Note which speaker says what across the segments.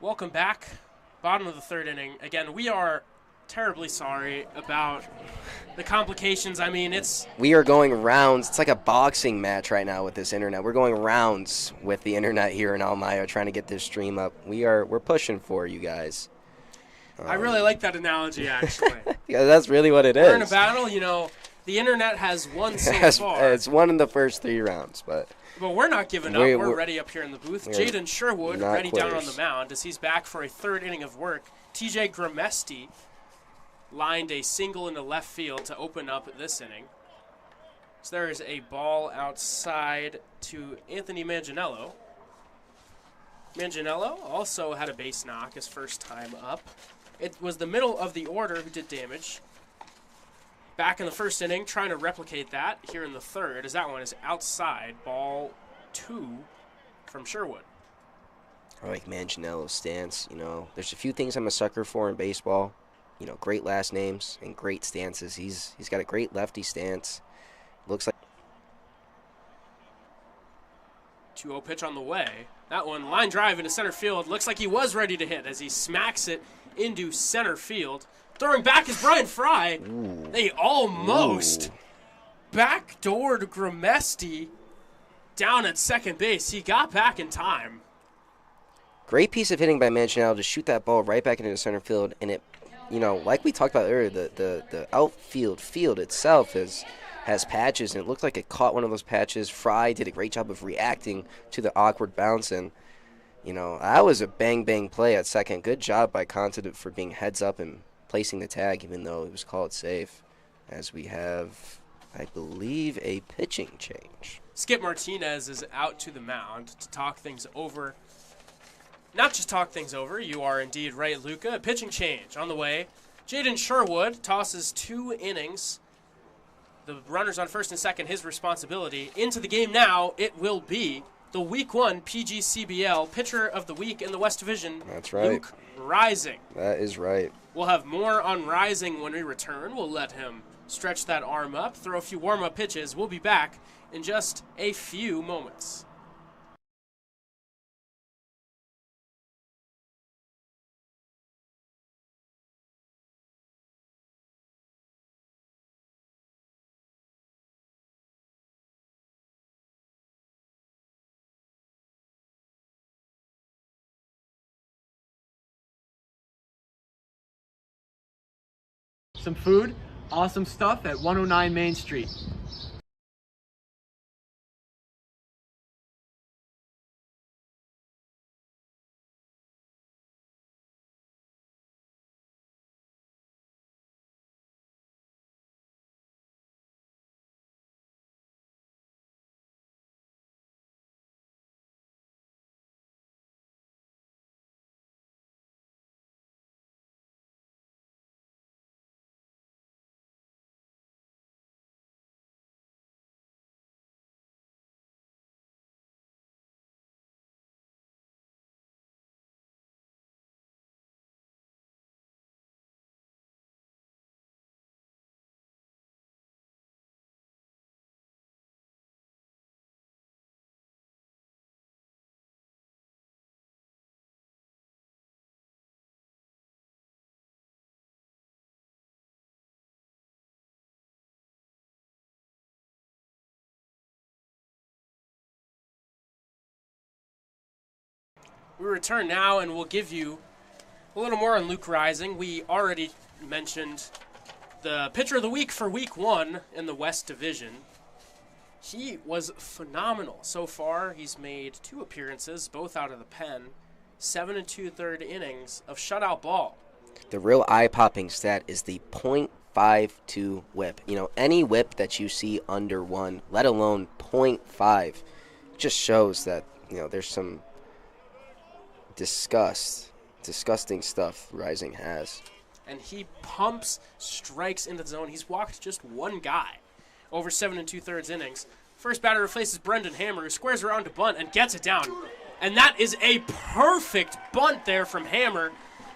Speaker 1: Welcome back. Bottom of the third inning. Again, we are terribly sorry about the complications. I mean,
Speaker 2: We are going rounds. It's like a boxing match right now with this internet. We're going rounds with the internet here in Elmira trying to get this stream up. We're pushing for you guys.
Speaker 1: I really like that analogy, actually.
Speaker 2: Yeah, that's really what it is.
Speaker 1: We're in a battle. You know, the internet has won so far.
Speaker 2: It's won in the first 3 rounds, but
Speaker 1: we're not giving up. We're ready up here in the booth. Jaden Sherwood ready down on the mound as he's back for a third inning of work. TJ Gramesti lined a single into left field to open up this inning. So there is a ball outside to Anthony Manganiello. Manganiello also had a base knock his first time up. It was the middle of the order who did damage. Back in the first inning, trying to replicate that here in the third, as that one is outside. Ball 2 from Sherwood.
Speaker 2: I like Manganiello's stance. You know, there's a few things I'm a sucker for in baseball. You know, great last names and great stances. He's got a great lefty stance. Looks like
Speaker 1: 2-0 pitch on the way. That one, line drive into center field. Looks like he was ready to hit as he smacks it into center field. Throwing back is Brian Fry.
Speaker 2: Ooh.
Speaker 1: They almost backdoored Gramesti down at second base. He got back in time.
Speaker 2: great piece of hitting by Manganiello to shoot that ball right back into center field. And it, you know, like we talked about earlier, the outfield field itself has patches, and it looked like it caught one of those patches. Fry did a great job of reacting to the awkward bounce, and you know, that was a bang play at second. Good job by Content for being heads up and placing the tag, even though it was called safe. As we have, I believe, a pitching change.
Speaker 1: Skip Martinez is out to the mound to talk things over. Not just talk things over, you are indeed right, Luca. A pitching change on the way. Jaden Sherwood tosses 2 innings. The runners on first and second, his responsibility. Into the game now, it will be the Week 1 PGCBL Pitcher of the Week in the West Division.
Speaker 2: That's right.
Speaker 1: Luke Rising.
Speaker 2: That is right.
Speaker 1: We'll have more on Rising when we return. We'll let him stretch that arm up, throw a few warm-up pitches. We'll be back in just a few moments.
Speaker 3: Some food, awesome stuff at 109 Main Street.
Speaker 1: We return now, and we'll give you a little more on Luke Rising. We already mentioned the Pitcher of the Week for Week 1 in the West Division. He was phenomenal so far. He's made 2 appearances, both out of the pen, 7 2/3 innings of shutout ball.
Speaker 2: The real eye-popping stat is the .52 whip. You know, any whip that you see under 1, let alone .5, just shows that, you know, there's some disgusting stuff Rising has.
Speaker 1: And he pumps strikes into the zone. He's walked just 1 guy over 7 2/3 innings. First batter replaces Brendan Hammer, who squares around to bunt and gets it down. And that is a perfect bunt there from Hammer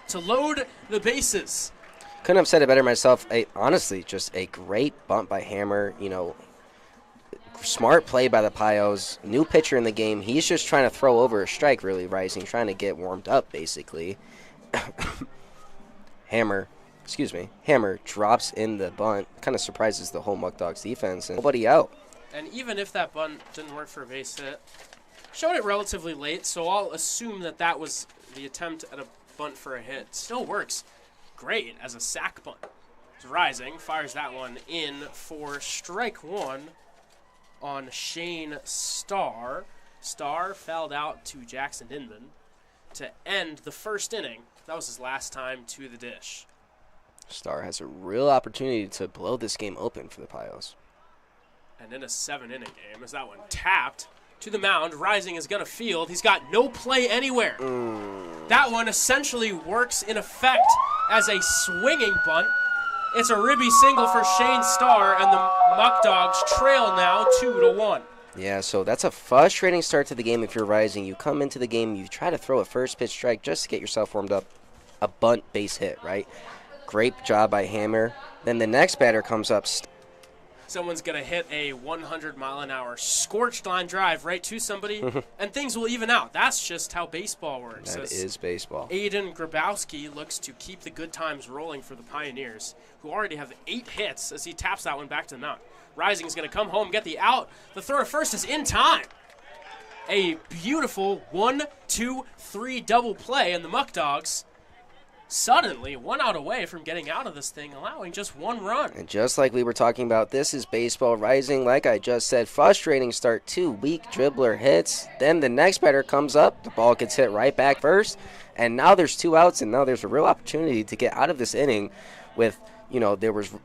Speaker 1: to load the bases.
Speaker 2: Couldn't have said it better myself. Honestly, just a great bunt by Hammer. You know, Smart play by the Pios. New pitcher in the game. He's just trying to throw over a strike, really, Rising. Trying to get warmed up, basically. Hammer drops in the bunt. Kind of surprises the whole Muckdogs defense. And nobody out.
Speaker 1: And even if that bunt didn't work for a base hit, showed it relatively late, so I'll assume that that was the attempt at a bunt for a hit. Still works great as a sac bunt. Rising fires that one in for strike one on Shane Starr. Starr fouled out to Jackson Inman to end the first inning. That was his last time to the dish.
Speaker 2: Starr has a real opportunity to blow this game open for the Pios.
Speaker 1: And in a 7-inning game, as that one tapped to the mound, Rising is going to field. He's got no play anywhere. That one essentially works in effect as a swinging bunt. It's a ribby single for Shane Starr, and the Muckdogs trail now 2-1.
Speaker 2: Yeah, so that's a frustrating start to the game if you're Rising. You come into the game, you try to throw a first pitch strike just to get yourself warmed up. A bunt base hit, right? Great job by Hammer. Then the next batter comes up.
Speaker 1: Someone's going to hit a 100-mile-an-hour scorched line drive right to somebody, and things will even out. That's just how baseball works.
Speaker 2: That is baseball.
Speaker 1: Aiden Grabowski looks to keep the good times rolling for the Pioneers, who already have 8 hits as he taps that one back to the mound. Rising is going to come home, get the out. The throw to first is in time. A beautiful 1-2-3 double play, and the Muckdogs suddenly 1 out away from getting out of this thing, allowing just 1 run.
Speaker 2: And just like we were talking about, this is baseball. Rising, like I just said, frustrating start. 2 weak dribbler hits. Then the next batter comes up. The ball gets hit right back first. And now there's 2 outs, and now there's a real opportunity to get out of this inning with, there was,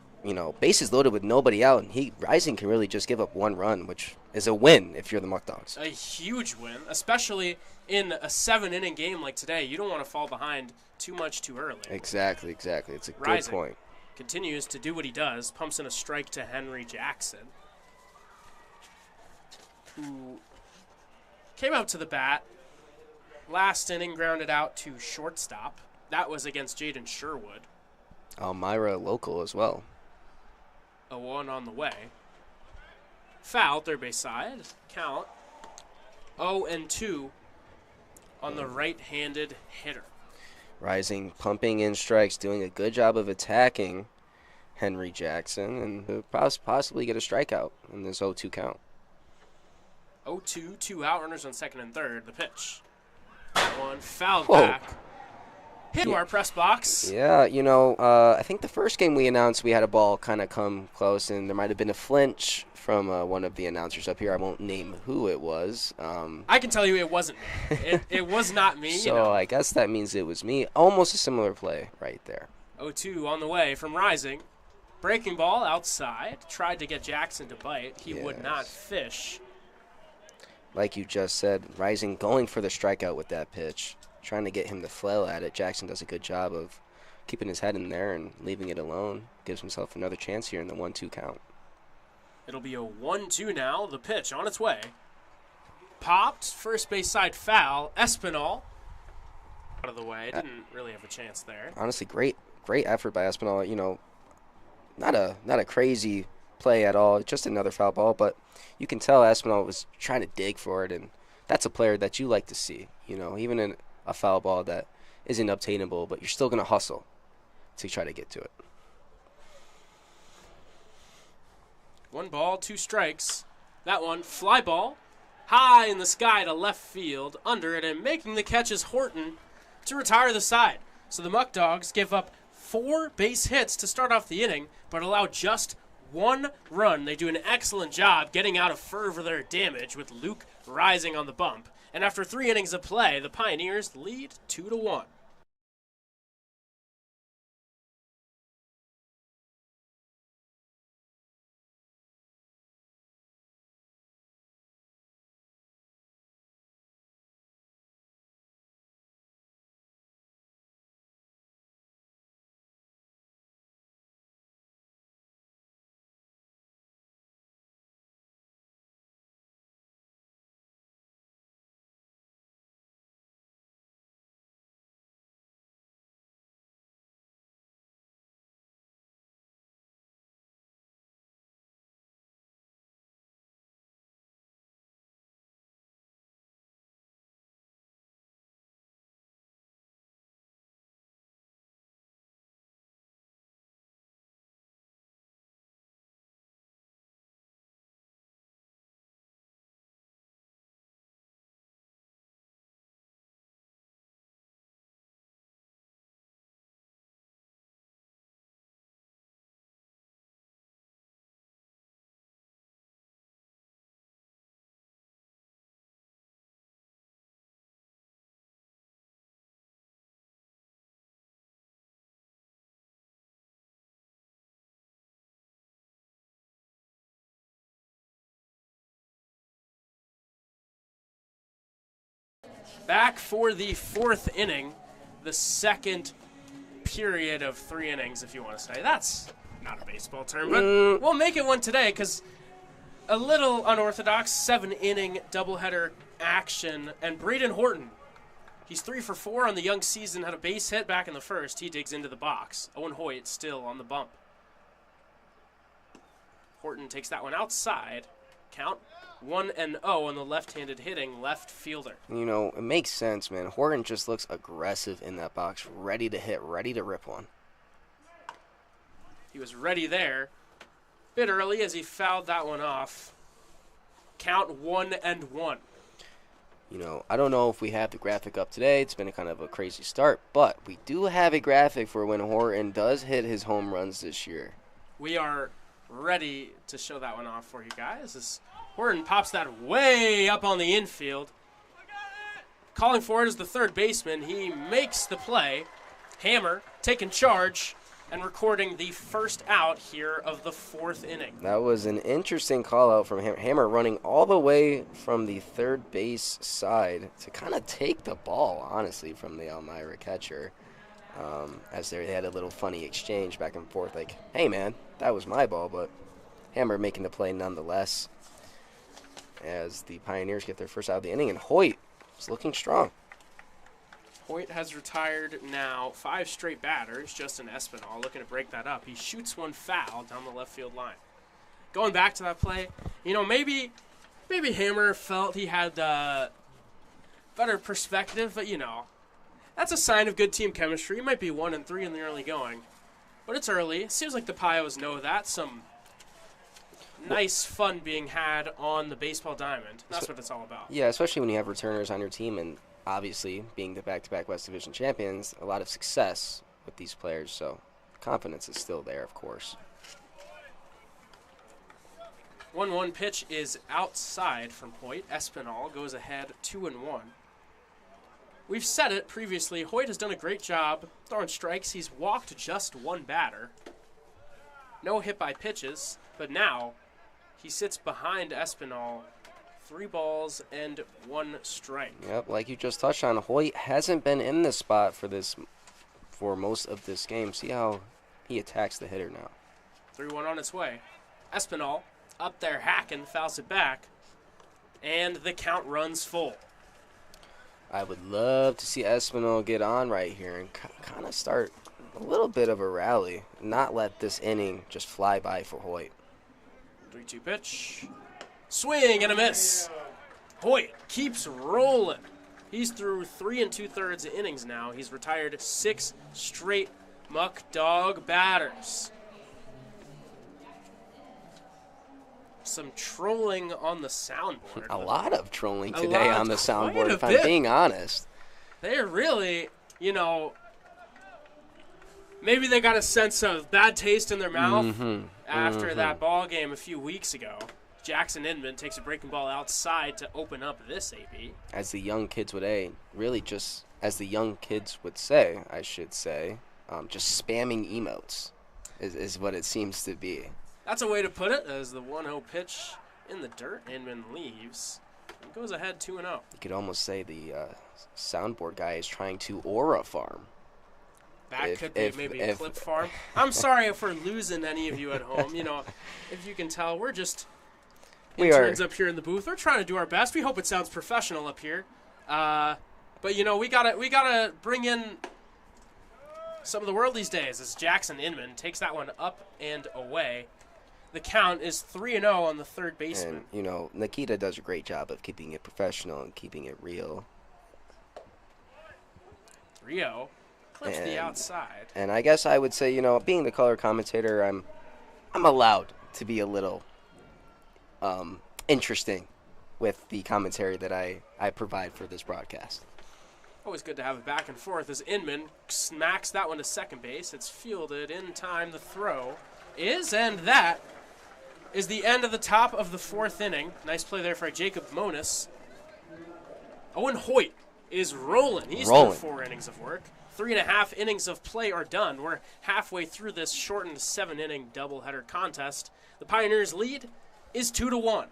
Speaker 2: bases loaded with nobody out. And Rising can really just give up 1 run, which is a win if you're the Muckdogs.
Speaker 1: A huge win, especially in a 7-inning game like today. You don't want to fall behind too much too early.
Speaker 2: Exactly. It's a
Speaker 1: Rising
Speaker 2: good point.
Speaker 1: Continues to do what he does, pumps in a strike to Henry Jackson, who came out to the bat. Last inning, grounded out to shortstop. That was against Jaden Sherwood.
Speaker 2: Elmira local as well.
Speaker 1: A 1 on the way. Foul, third base side. Count 0-2 on the right-handed hitter.
Speaker 2: Rising, pumping in strikes, doing a good job of attacking Henry Jackson, and possibly get a strikeout in this 0-2 count.
Speaker 1: 0-2, 2 out, runners on second and third. The pitch. That one fouled
Speaker 2: Whoa.
Speaker 1: back. Hit to our press box.
Speaker 2: Yeah, I think the first game we announced we had a ball kind of come close, and there might have been a flinch from one of the announcers up here. I won't name who it was.
Speaker 1: I can tell you it wasn't me. It was not me.
Speaker 2: So I guess that means it was me. Almost a similar play right there.
Speaker 1: 0-2 on the way from Rising. Breaking ball outside. Tried to get Jackson to bite. He would not fish.
Speaker 2: Like you just said, Rising going for the strikeout with that pitch. Trying to get him to flail at it. Jackson does a good job of keeping his head in there and leaving it alone. Gives himself another chance here in the 1-2 count.
Speaker 1: It'll be a 1-2 now. The pitch on its way. Popped. First base side foul. Espinal out of the way. Didn't really have a chance there.
Speaker 2: Honestly, great effort by Espinal. Not a crazy play at all. Just another foul ball, but you can tell Espinal was trying to dig for it, and that's a player that you like to see. Even in a foul ball that isn't obtainable, but you're still going to hustle to try to get to it.
Speaker 1: 1 ball, 2 strikes. That one, fly ball, high in the sky to left field. Under it, and making the catch is Horton to retire the side. So the Muckdogs give up 4 base hits to start off the inning, but allow just 1 run. They do an excellent job getting out of further damage with Luke Rising on the bump. And after 3 innings of play, the Pioneers lead 2-1. Back for the 4th inning, the second period of 3 innings, if you want to say. That's not a baseball term, but we'll make it one today because a little unorthodox 7-inning doubleheader action. And Braden Horton, he's 3 for 4 on the young season, had a base hit back in the first. He digs into the box. Owen Hoyt still on the bump. Horton takes that one outside. Count 1-0 on the left-handed hitting left fielder.
Speaker 2: You know, it makes sense, man. Horton just looks aggressive in that box, ready to hit, ready to rip one.
Speaker 1: He was ready there. Bit early as he fouled that one off. Count 1-1.
Speaker 2: You know, I don't know if we have the graphic up today. It's been a kind of a crazy start, but we do have a graphic for when Horton does hit his home runs this year.
Speaker 1: We are ready to show that one off for you guys. As Horton pops that way up on the infield. Calling for it is the third baseman. He makes the play. Hammer taking charge and recording the first out here of the 4th inning.
Speaker 2: That was an interesting call out from Hammer, running all the way from the third base side to kind of take the ball, honestly, from the Elmira catcher. As they had a little funny exchange back and forth, like, hey, man, that was my ball, but Hammer making the play nonetheless as the Pioneers get their first out of the inning, and Hoyt is looking strong.
Speaker 1: Hoyt has retired now 5 straight batters. Justin Espinal looking to break that up. He shoots one foul down the left field line. Going back to that play, you know, maybe Hammer felt he had better perspective, but, you know, that's a sign of good team chemistry. He might be 1-3 in the early going, but it's early. It seems like the Pios know that. Some nice fun being had on the baseball diamond. That's what it's all about.
Speaker 2: Yeah, especially when you have returners on your team, and obviously being the back-to-back West Division champions, a lot of success with these players, so confidence is still there, of course.
Speaker 1: 1-1 pitch is outside from Hoyt. Espinal goes ahead 2-1. We've said it previously. Hoyt has done a great job throwing strikes. He's walked just one batter. No hit by pitches, but now he sits behind Espinal. 3 balls and 1 strike.
Speaker 2: Yep, like you just touched on, Hoyt hasn't been in this spot for most of this game. See how he attacks the hitter now.
Speaker 1: 3-1 on its way. Espinal up there hacking, fouls it back, and the count runs full.
Speaker 2: I would love to see Espinal get on right here and kind of start a little bit of a rally, not let this inning just fly by for Hoyt.
Speaker 1: 3-2 pitch. Swing and a miss. Hoyt keeps rolling. He's through 3 2/3 innings now. He's retired 6 straight Muckdog batters. Some trolling on the soundboard.
Speaker 2: A lot of trolling today on the soundboard, if
Speaker 1: bit.
Speaker 2: I'm being honest.
Speaker 1: They're really, you know, maybe they got a sense of bad taste in their mouth after that ball game a few weeks ago. Jackson Inman takes a breaking ball outside to open up this AB.
Speaker 2: As the young kids would as the young kids would say, I should say, just spamming emotes is what it seems to be.
Speaker 1: That's a way to put it, as the 1-0 pitch in the dirt. Inman leaves and goes ahead 2-0.
Speaker 2: You could almost say the soundboard guy is trying to aura farm.
Speaker 1: That could be maybe a clip farm. I'm sorry if we're losing any of you at home. You know, if you can tell, we're just interns up here in the booth. We're trying to do our best. We hope it sounds professional up here. But, you know, we gotta bring in some of the world these days as Jackson Inman takes that one up and away. The count is 3-0 on the third baseman.
Speaker 2: And, you know, Nikita does a great job of keeping it professional and keeping it real.
Speaker 1: 3-0. Clips the outside.
Speaker 2: And I guess I would say, you know, being the color commentator, I'm allowed to be a little interesting with the commentary that I provide for this broadcast.
Speaker 1: Always good to have it back and forth as Inman smacks that one to second base. It's fielded in time. The throw is, and that is the end of the top of the 4th inning. Nice play there for Jacob Monis. Owen Hoyt is rolling. He's through 4 innings of work. 3.5 innings of play are done. We're halfway through this shortened 7-inning doubleheader contest. The Pioneers' lead is 2-1.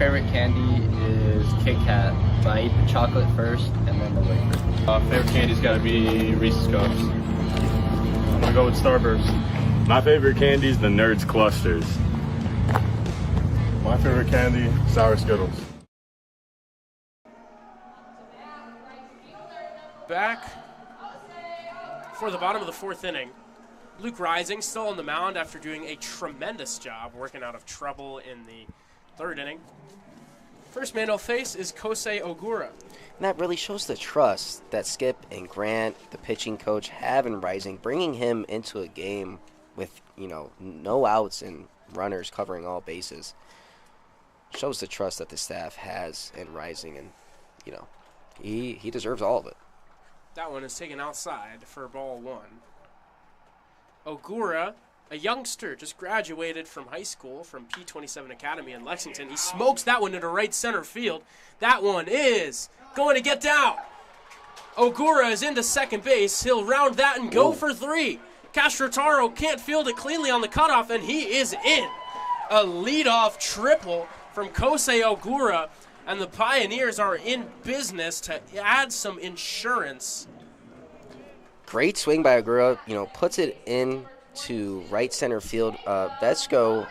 Speaker 4: favorite candy is Kit Kat, but I eat the chocolate first and then the wafer.
Speaker 5: Favorite candy's got to be Reese's Cups. I'm gonna go with Starburst.
Speaker 6: My favorite candy is the Nerds Clusters.
Speaker 7: My favorite candy, Sour Skittles.
Speaker 1: Back for the bottom of the fourth inning. Luke Rising still on the mound after doing a tremendous job working out of trouble in the third inning. First man he'll face is Kosei Ogura.
Speaker 2: And that really shows the trust that Skip and Grant, the pitching coach, have in Rising, bringing him into a game with, no outs and runners covering all bases. Shows the trust that the staff has in Rising, and, he deserves all of it.
Speaker 1: That one is taken outside for ball one. Ogura, a youngster, just graduated from high school from P27 Academy in Lexington. He smokes that one into right center field. That one is going to get down. Ogura is into second base. He'll round that and go for three. Castrotaro can't field it cleanly on the cutoff, and he is in. A leadoff triple from Kosei Ogura, and the Pioneers are in business to add some insurance.
Speaker 2: Great swing by Ogura, puts it in to right center field. Vesco,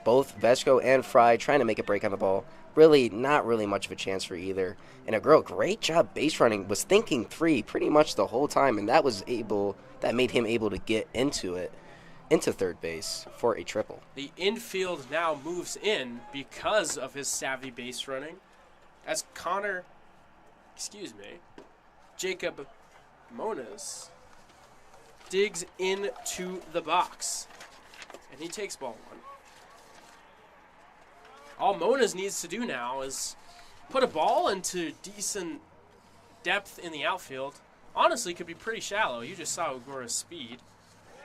Speaker 2: both Vesco and Fry trying to make a break on the ball. Really, not really much of a chance for either. And Ogura, great job base running. Was thinking three pretty much the whole time, and that made him able to get into third base for a triple.
Speaker 1: The infield now moves in because of his savvy base running, as Jacob Moniz digs into the box, and he takes ball one. All Moniz needs to do now is put a ball into decent depth in the outfield. Honestly, could be pretty shallow. You just saw Ogura's speed.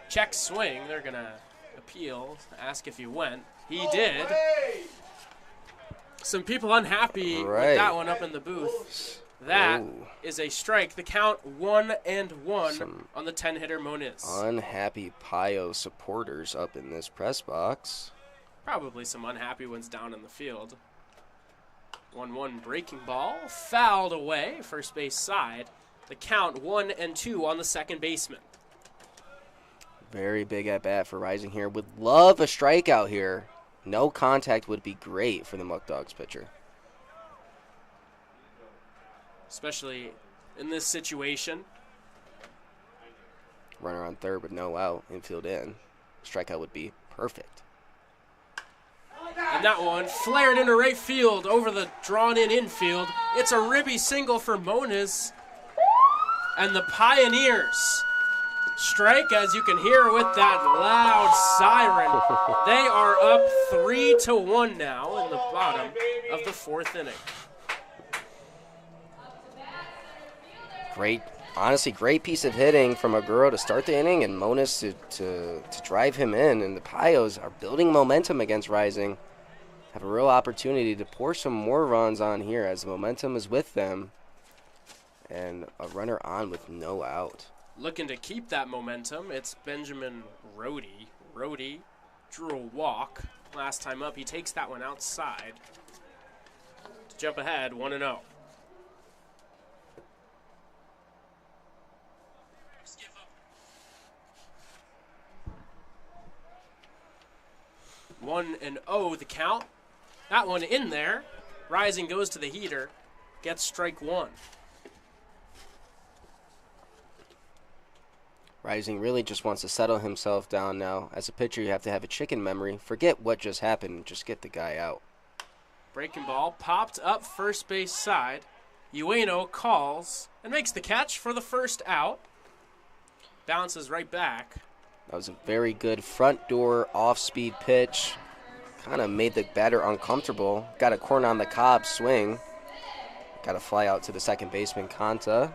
Speaker 1: Check swing. They're going to appeal, ask if he went. He did. Some people unhappy with that one up in the booth. That is a strike. The count 1-1 on the 10-hitter Moniz.
Speaker 2: Unhappy Pio supporters up in this press box.
Speaker 1: Probably some unhappy ones down in the field. 1-1 breaking ball. Fouled away. First base side. The count 1-2 on the second baseman.
Speaker 2: Very big at bat for Rising here. Would love a strikeout here. No contact would be great for the Muckdogs pitcher.
Speaker 1: Especially in this situation.
Speaker 2: Runner on third with no out, infield in. Strikeout would be perfect.
Speaker 1: And that one flared into right field over the drawn-in infield. It's a ribby single for Moniz. And the Pioneers strike, as you can hear with that loud siren. They are up 3-1 now in the bottom of the fourth inning.
Speaker 2: Great piece of hitting from Ogura to start the inning, and Moniz to drive him in. And the Pios are building momentum against Rising. Have a real opportunity to pour some more runs on here as the momentum is with them. And a runner on with no out.
Speaker 1: Looking to keep that momentum, it's Benjamin Rohde. Rohde drew a walk last time up. He takes that one outside to jump ahead 1-0. 1-0 the count. That one in there. Rising goes to the heater. Gets strike one.
Speaker 2: Rising really just wants to settle himself down now. As a pitcher, you have to have a chicken memory. Forget what just happened. Just get the guy out.
Speaker 1: Breaking ball popped up first base side. Ueno calls and makes the catch for the first out. Bounces right back.
Speaker 2: That was a very good front door off-speed pitch. Kind of made the batter uncomfortable. Got a corner on the cob swing. Got to fly out to the second baseman, Kanta.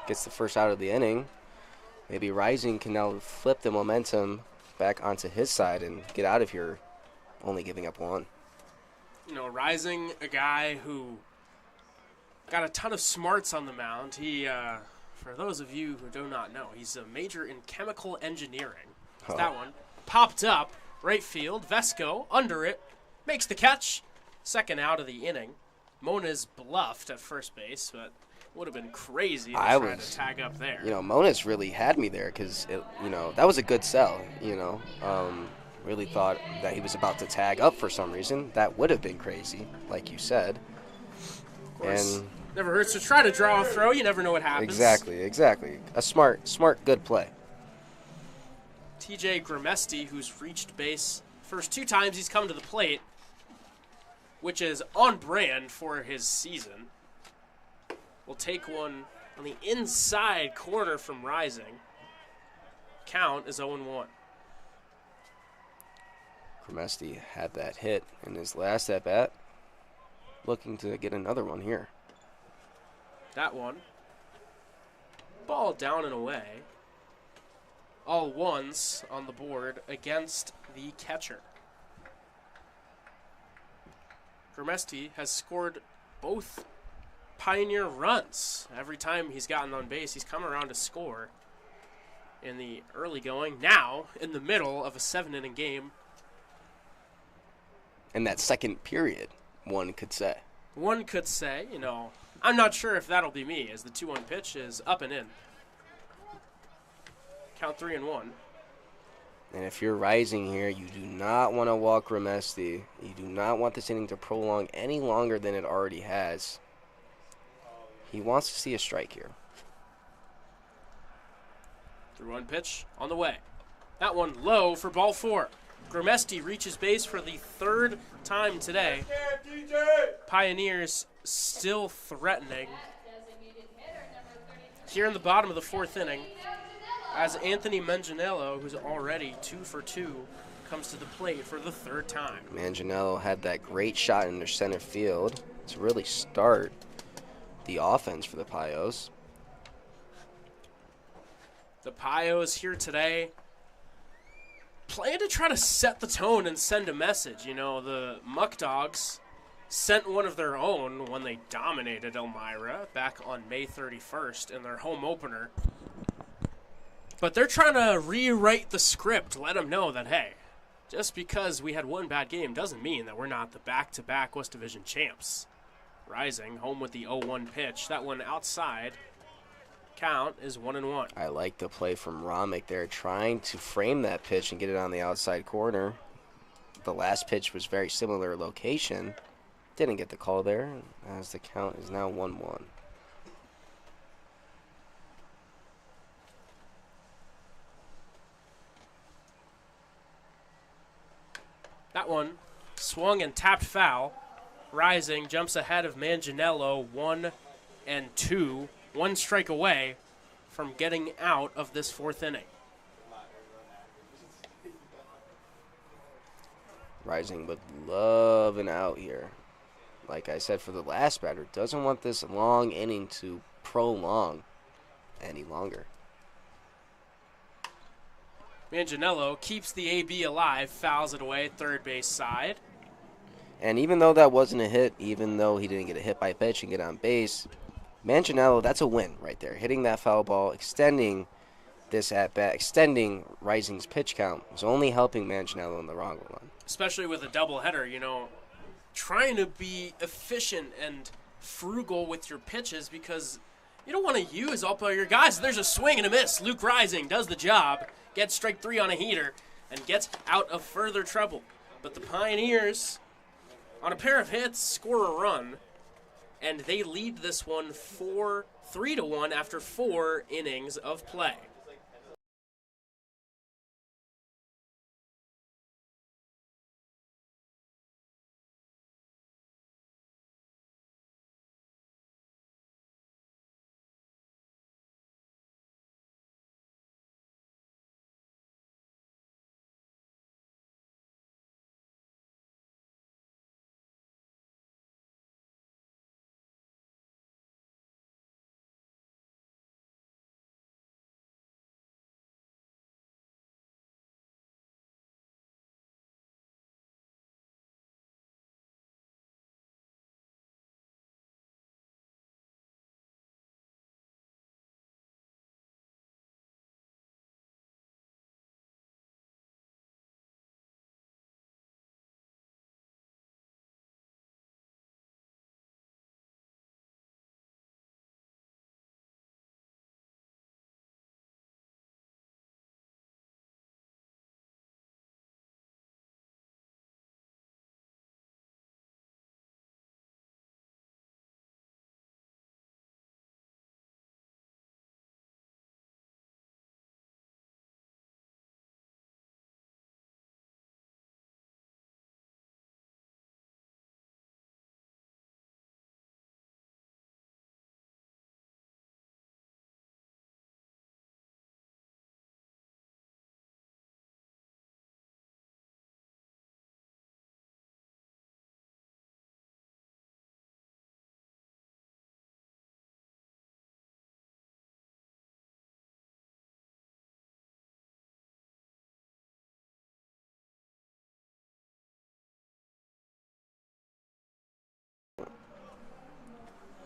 Speaker 2: Gets the first out of the inning. Maybe Rising can now flip the momentum back onto his side and get out of here, only giving up one.
Speaker 1: You know, Rising, a guy who got a ton of smarts on the mound. He, for those of you who do not know, he's a major in chemical engineering. That one popped up, right field. Vesco under it, makes the catch. second out of the inning. Mona's bluffed at first base, but would have been crazy to
Speaker 2: I
Speaker 1: try
Speaker 2: was-
Speaker 1: to tag up there.
Speaker 2: Mona's really had me there because, that was a good sell, Really thought that he was about to tag up for some reason. That would have been crazy, like you said.
Speaker 1: Of course,
Speaker 2: And
Speaker 1: never hurts to try to draw a throw. You never know what happens.
Speaker 2: exactly. A smart, good play.
Speaker 1: TJ Grimesti, who's reached base first 2 times he's come to the plate, which is on brand for his season, will take one on the inside corner from Rising. Count is 0-1.
Speaker 2: Grimesti had that hit in his last at-bat. Looking to get another one here.
Speaker 1: That one. Ball down and away. All ones on the board against the catcher. Grimesti has scored both Pioneer runs. Every time he's gotten on base, he's come around to score in the early going. Now, in the middle of a 7-inning game.
Speaker 2: In that second period, one could say.
Speaker 1: One could say, I'm not sure if that'll be me, as the 2-1 pitch is up and in. Count 3-1.
Speaker 2: And if you're Rising here, you do not want to walk Grimesti. You do not want this inning to prolong any longer than it already has. He wants to see a strike here.
Speaker 1: 3-1 pitch on the way. That one low for ball 4. Grimesti reaches base for the 3rd time today. Pioneers still threatening. Here in the bottom of the 4th inning, as Anthony Manganiello, who's already 2 for 2, comes to the plate for the 3rd time.
Speaker 2: Manganiello had that great shot in their center field to really start the offense for the Pios.
Speaker 1: The Pios here today plan to try to set the tone and send a message. The Muckdogs sent one of their own when they dominated Elmira back on May 31st in their home opener. But they're trying to rewrite the script, let them know that, hey, just because we had one bad game doesn't mean that we're not the back-to-back West Division champs. Rising, home with the 0-1 pitch. That one outside. Count is 1-1.
Speaker 2: I like the play from Romick there, trying to frame that pitch and get it on the outside corner. The last pitch was very similar location. Didn't get the call there, as the count is now 1-1.
Speaker 1: That one swung and tapped foul. Rising jumps ahead of Manganiello 1-2. 1 strike away from getting out of this 4th inning.
Speaker 2: Rising would love an out here. Like I said, for the last batter, doesn't want this long inning to prolong any longer.
Speaker 1: Manganiello keeps the AB alive, fouls it away, 3rd base side.
Speaker 2: And even though that wasn't a hit, even though he didn't get a hit by pitch and get on base, Manganiello, that's a win right there. Hitting that foul ball, extending this at-bat, extending Rising's pitch count was only helping Manganiello in the wrong run.
Speaker 1: Especially with a doubleheader, trying to be efficient and frugal with your pitches because you don't want to use up all your guys. There's a swing and a miss. Luke Rising does the job, gets strike 3 on a heater, and gets out of further trouble. But the Pioneers, on a pair of hits, score a run, and they lead this one 3-1 after 4 innings of play.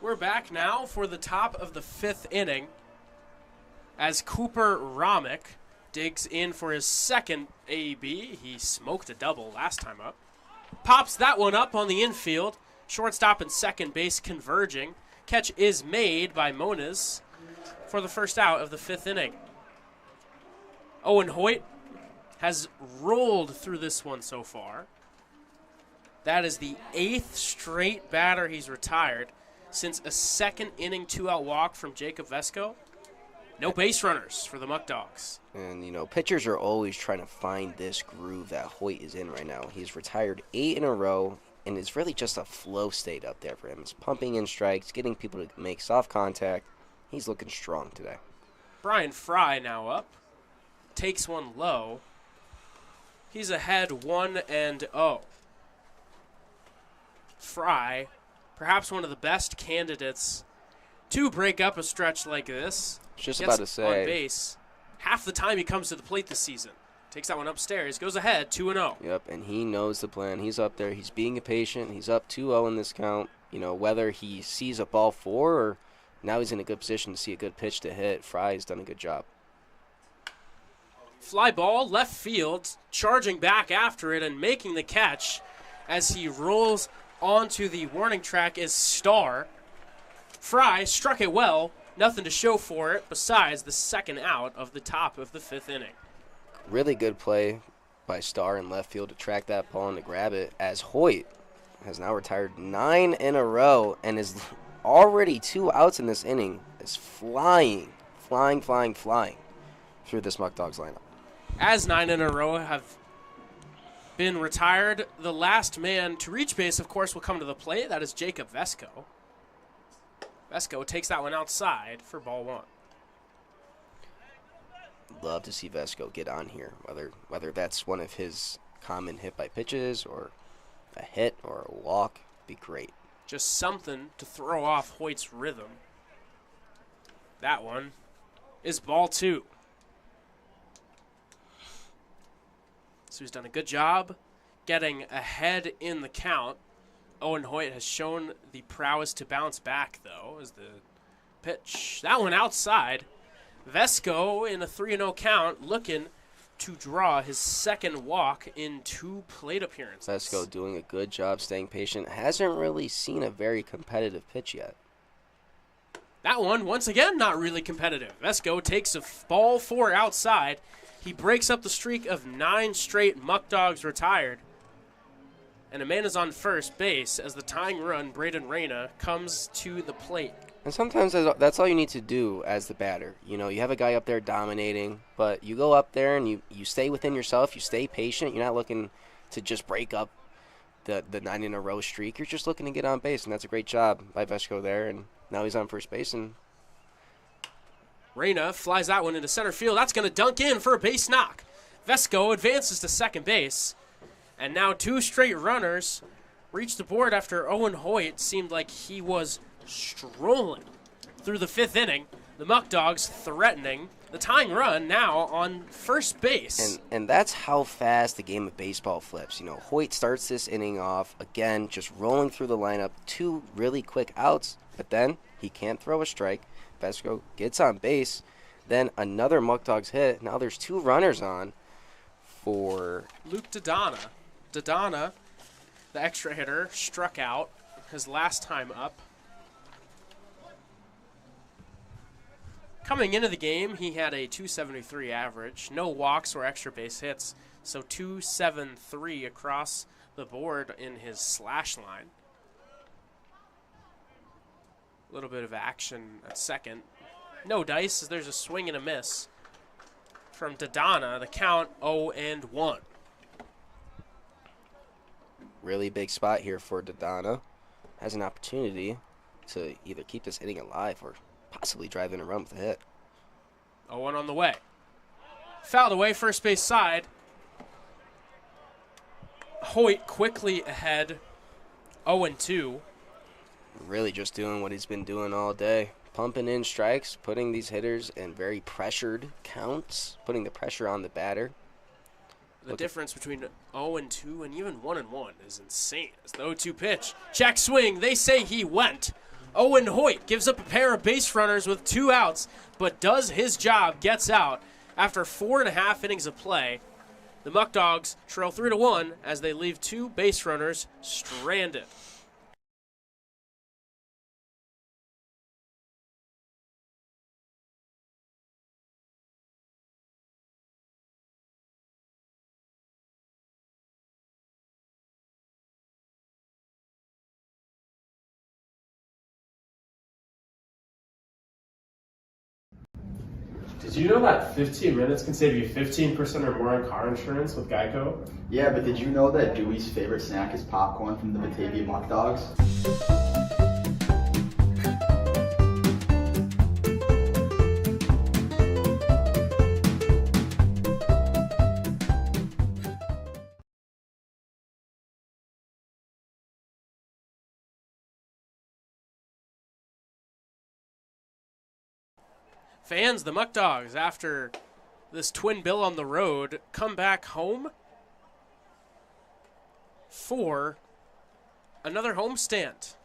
Speaker 1: We're back now for the top of the 5th inning as Cooper Romick digs in for his second AB. He smoked a double last time up. Pops that one up on the infield. Shortstop and second base converging. Catch is made by Moniz for the first out of the 5th inning. Owen Hoyt has rolled through this one so far. That is the 8th straight batter he's retired since a second inning 2-out walk from Jacob Vesco. No base runners for the Muckdogs.
Speaker 2: And, you know, pitchers are always trying to find this groove that Hoyt is in right now. He's retired 8 in a row, and it's really just a flow state up there for him. He's pumping in strikes, getting people to make soft contact. He's looking strong today.
Speaker 1: Brian Fry now up. Takes one low. He's ahead 1-0. Fry, perhaps one of the best candidates to break up a stretch like this.
Speaker 2: Just
Speaker 1: Gets
Speaker 2: about to say.
Speaker 1: on base. Half the time he comes to the plate this season. Takes that one upstairs. Goes ahead 2-0.
Speaker 2: Yep, and he knows the plan. He's up there. He's being patient. He's up 2-0 in this count. You know, whether he sees a ball 4 or now he's in a good position to see a good pitch to hit, Fry's done a good job.
Speaker 1: Fly ball, left field, charging back after it and making the catch as he rolls onto the warning track is Starr. Fry struck it well. Nothing to show for it besides the second out of the top of the 5th inning.
Speaker 2: Really good play by Starr in left field to track that ball and to grab it, as Hoyt has now retired 9 in a row and is already 2 outs in this inning. Is flying through this Muckdogs lineup.
Speaker 1: As 9 in a row have been retired, the last man to reach base, of course, will come to the plate. That is Jacob Vesco. Vesco takes that one outside for ball 1.
Speaker 2: Love to see Vesco get on here, whether that's one of his common hit by pitches or a hit or a walk. Be great.
Speaker 1: Just something to throw off Hoyt's rhythm. That one is ball 2. So he's done a good job getting ahead in the count. Owen Hoyt has shown the prowess to bounce back, though, as the pitch. That one outside. Vesco in a 3-0 count looking to draw his second walk in 2 plate appearances.
Speaker 2: Vesco doing a good job staying patient. Hasn't really seen a very competitive pitch yet.
Speaker 1: That one, once again, not really competitive. Vesco takes a ball 4 outside. He breaks up the streak of 9 straight Muckdogs retired. And a man is on first base as the tying run, Braden Reyna, comes to the plate.
Speaker 2: And sometimes that's all you need to do as the batter. You know, you have a guy up there dominating, but you go up there and you stay within yourself. You stay patient. You're not looking to just break up the 9 in a row streak. You're just looking to get on base, and that's a great job by Vesco there. And now he's on first base, and
Speaker 1: Reyna flies that one into center field. That's going to dunk in for a base knock. Vesco advances to second base. And now 2 straight runners reach the board after Owen Hoyt seemed like he was strolling through the 5th inning. The Muckdogs threatening the tying run now on first base.
Speaker 2: And that's how fast the game of baseball flips. You know, Hoyt starts this inning off, again, just rolling through the lineup. 2 really quick outs, but then he can't throw a strike. Vesco gets on base. Then another Muckdogs hit. Now there's 2 runners on for
Speaker 1: Luke Dodonna. Dodonna, the extra hitter, struck out his last time up. Coming into the game, he had a .273 average. No walks or extra base hits, so .273 across the board in his slash line. A little bit of action at second. No dice, as there's a swing and a miss from Dodonna. The count 0-1.
Speaker 2: Really big spot here for Dodonna. Has an opportunity to either keep this inning alive or possibly drive in a run with a hit.
Speaker 1: 0-1 on the way. Fouled away, first base side. Hoyt quickly ahead, 0-2.
Speaker 2: Really just doing what he's been doing all day. Pumping in strikes, putting these hitters in very pressured counts, putting the pressure on the batter.
Speaker 1: The difference between 0-2 and even 1-1 is insane. As the 0-2 pitch, check swing, they say he went. Owen Hoyt gives up a pair of base runners with 2 outs, but does his job, gets out. After 4.5 innings of play, the Muckdogs trail 3-1 as they leave 2 base runners stranded.
Speaker 8: Did you know that 15 minutes can save you 15% or more on car insurance with Geico?
Speaker 9: Yeah, but did you know that Dewey's favorite snack is popcorn from the Batavia Muckdogs?
Speaker 1: Fans, the Muckdogs, after this twin bill on the road, come back home for another homestand.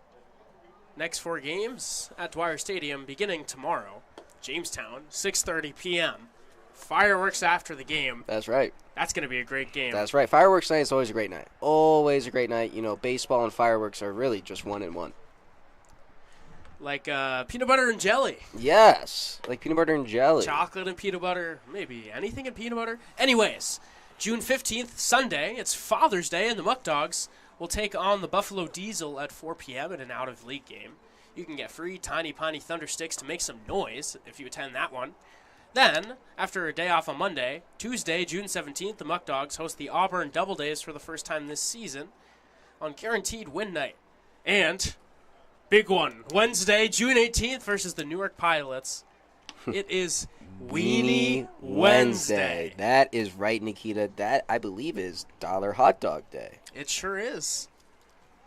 Speaker 1: Next 4 games at Dwyer Stadium beginning tomorrow. Jamestown, 6:30 p.m. Fireworks after the game.
Speaker 2: That's right.
Speaker 1: That's going to be a great game.
Speaker 2: That's right. Fireworks night is always a great night. Always a great night. You know, baseball and fireworks are really just one in one.
Speaker 1: Like peanut butter and jelly.
Speaker 2: Yes, like peanut butter and jelly.
Speaker 1: Chocolate and peanut butter. Maybe anything in peanut butter. Anyways, June 15th, Sunday, it's Father's Day, and the Muckdogs will take on the Buffalo Diesel at 4 p.m. in an out-of-league game. You can get free Tiny Piney Thunder Sticks to make some noise if you attend that one. Then, after a day off on Monday, Tuesday, June 17th, the Muckdogs host the Auburn Double Days for the first time this season on Guaranteed Win Night. And big one, Wednesday, June 18th versus the Newark Pilots. It is Weenie Wednesday.
Speaker 2: That is right, Nikita. That, I believe, is Dollar Hot Dog Day.
Speaker 1: It sure is.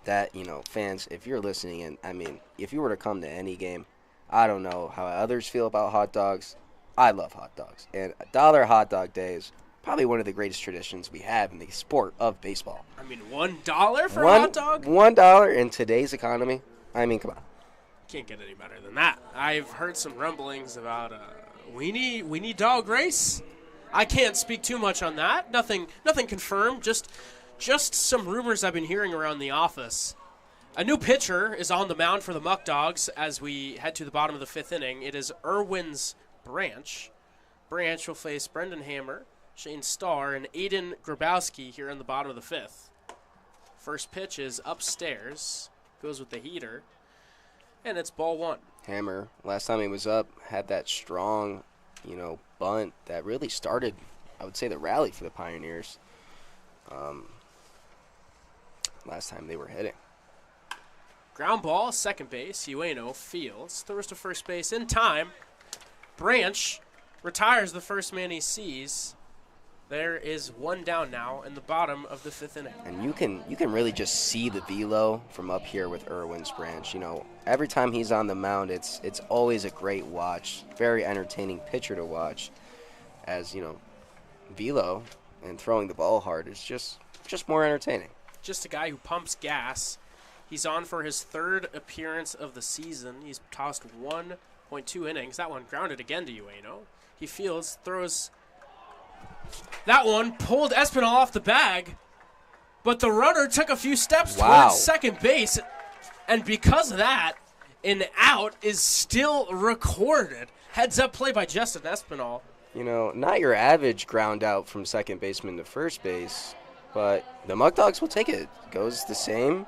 Speaker 2: That, you know, fans, if you're listening, and I mean, if you were to come to any game, I don't know how others feel about hot dogs. I love hot dogs. And Dollar Hot Dog Day is probably one of the greatest traditions we have in the sport of baseball.
Speaker 1: I mean, $1 for a hot dog?
Speaker 2: $1 in today's economy? I mean, come on.
Speaker 1: Can't get any better than that. I've heard some rumblings about a weenie dog race. I can't speak too much on that. Nothing confirmed. Just some rumors I've been hearing around the office. A new pitcher is on the mound for the Muckdogs as we head to the bottom of the 5th inning. It is Irwin's Branch. Branch will face Brendan Hammer, Shane Starr, and Aiden Grabowski here in the bottom of the 5th. First pitch is upstairs. Goes with the heater. And it's ball 1.
Speaker 2: Hammer, last time he was up, had that strong, bunt that really started, I would say, the rally for the Pioneers. Last time they were hitting.
Speaker 1: Ground ball, second base. Ueno fields. Throws to first base in time. Branch retires the first man he sees. There is 1 down now in the bottom of the 5th inning.
Speaker 2: And you can really just see the velo from up here with Irwin's Branch. Every time he's on the mound, it's always a great watch. Very entertaining pitcher to watch. As, velo and throwing the ball hard is just more entertaining.
Speaker 1: Just a guy who pumps gas. He's on for his 3rd appearance of the season. He's tossed 1.2 innings. That one grounded again to Ueno. He fields, throws. That one pulled Espinal off the bag, but the runner took a few steps towards second base, and because of that, an out is still recorded. Heads up play by Justin Espinal.
Speaker 2: Not your average ground out from second baseman to first base, but the Muckdogs will take it. Goes the same.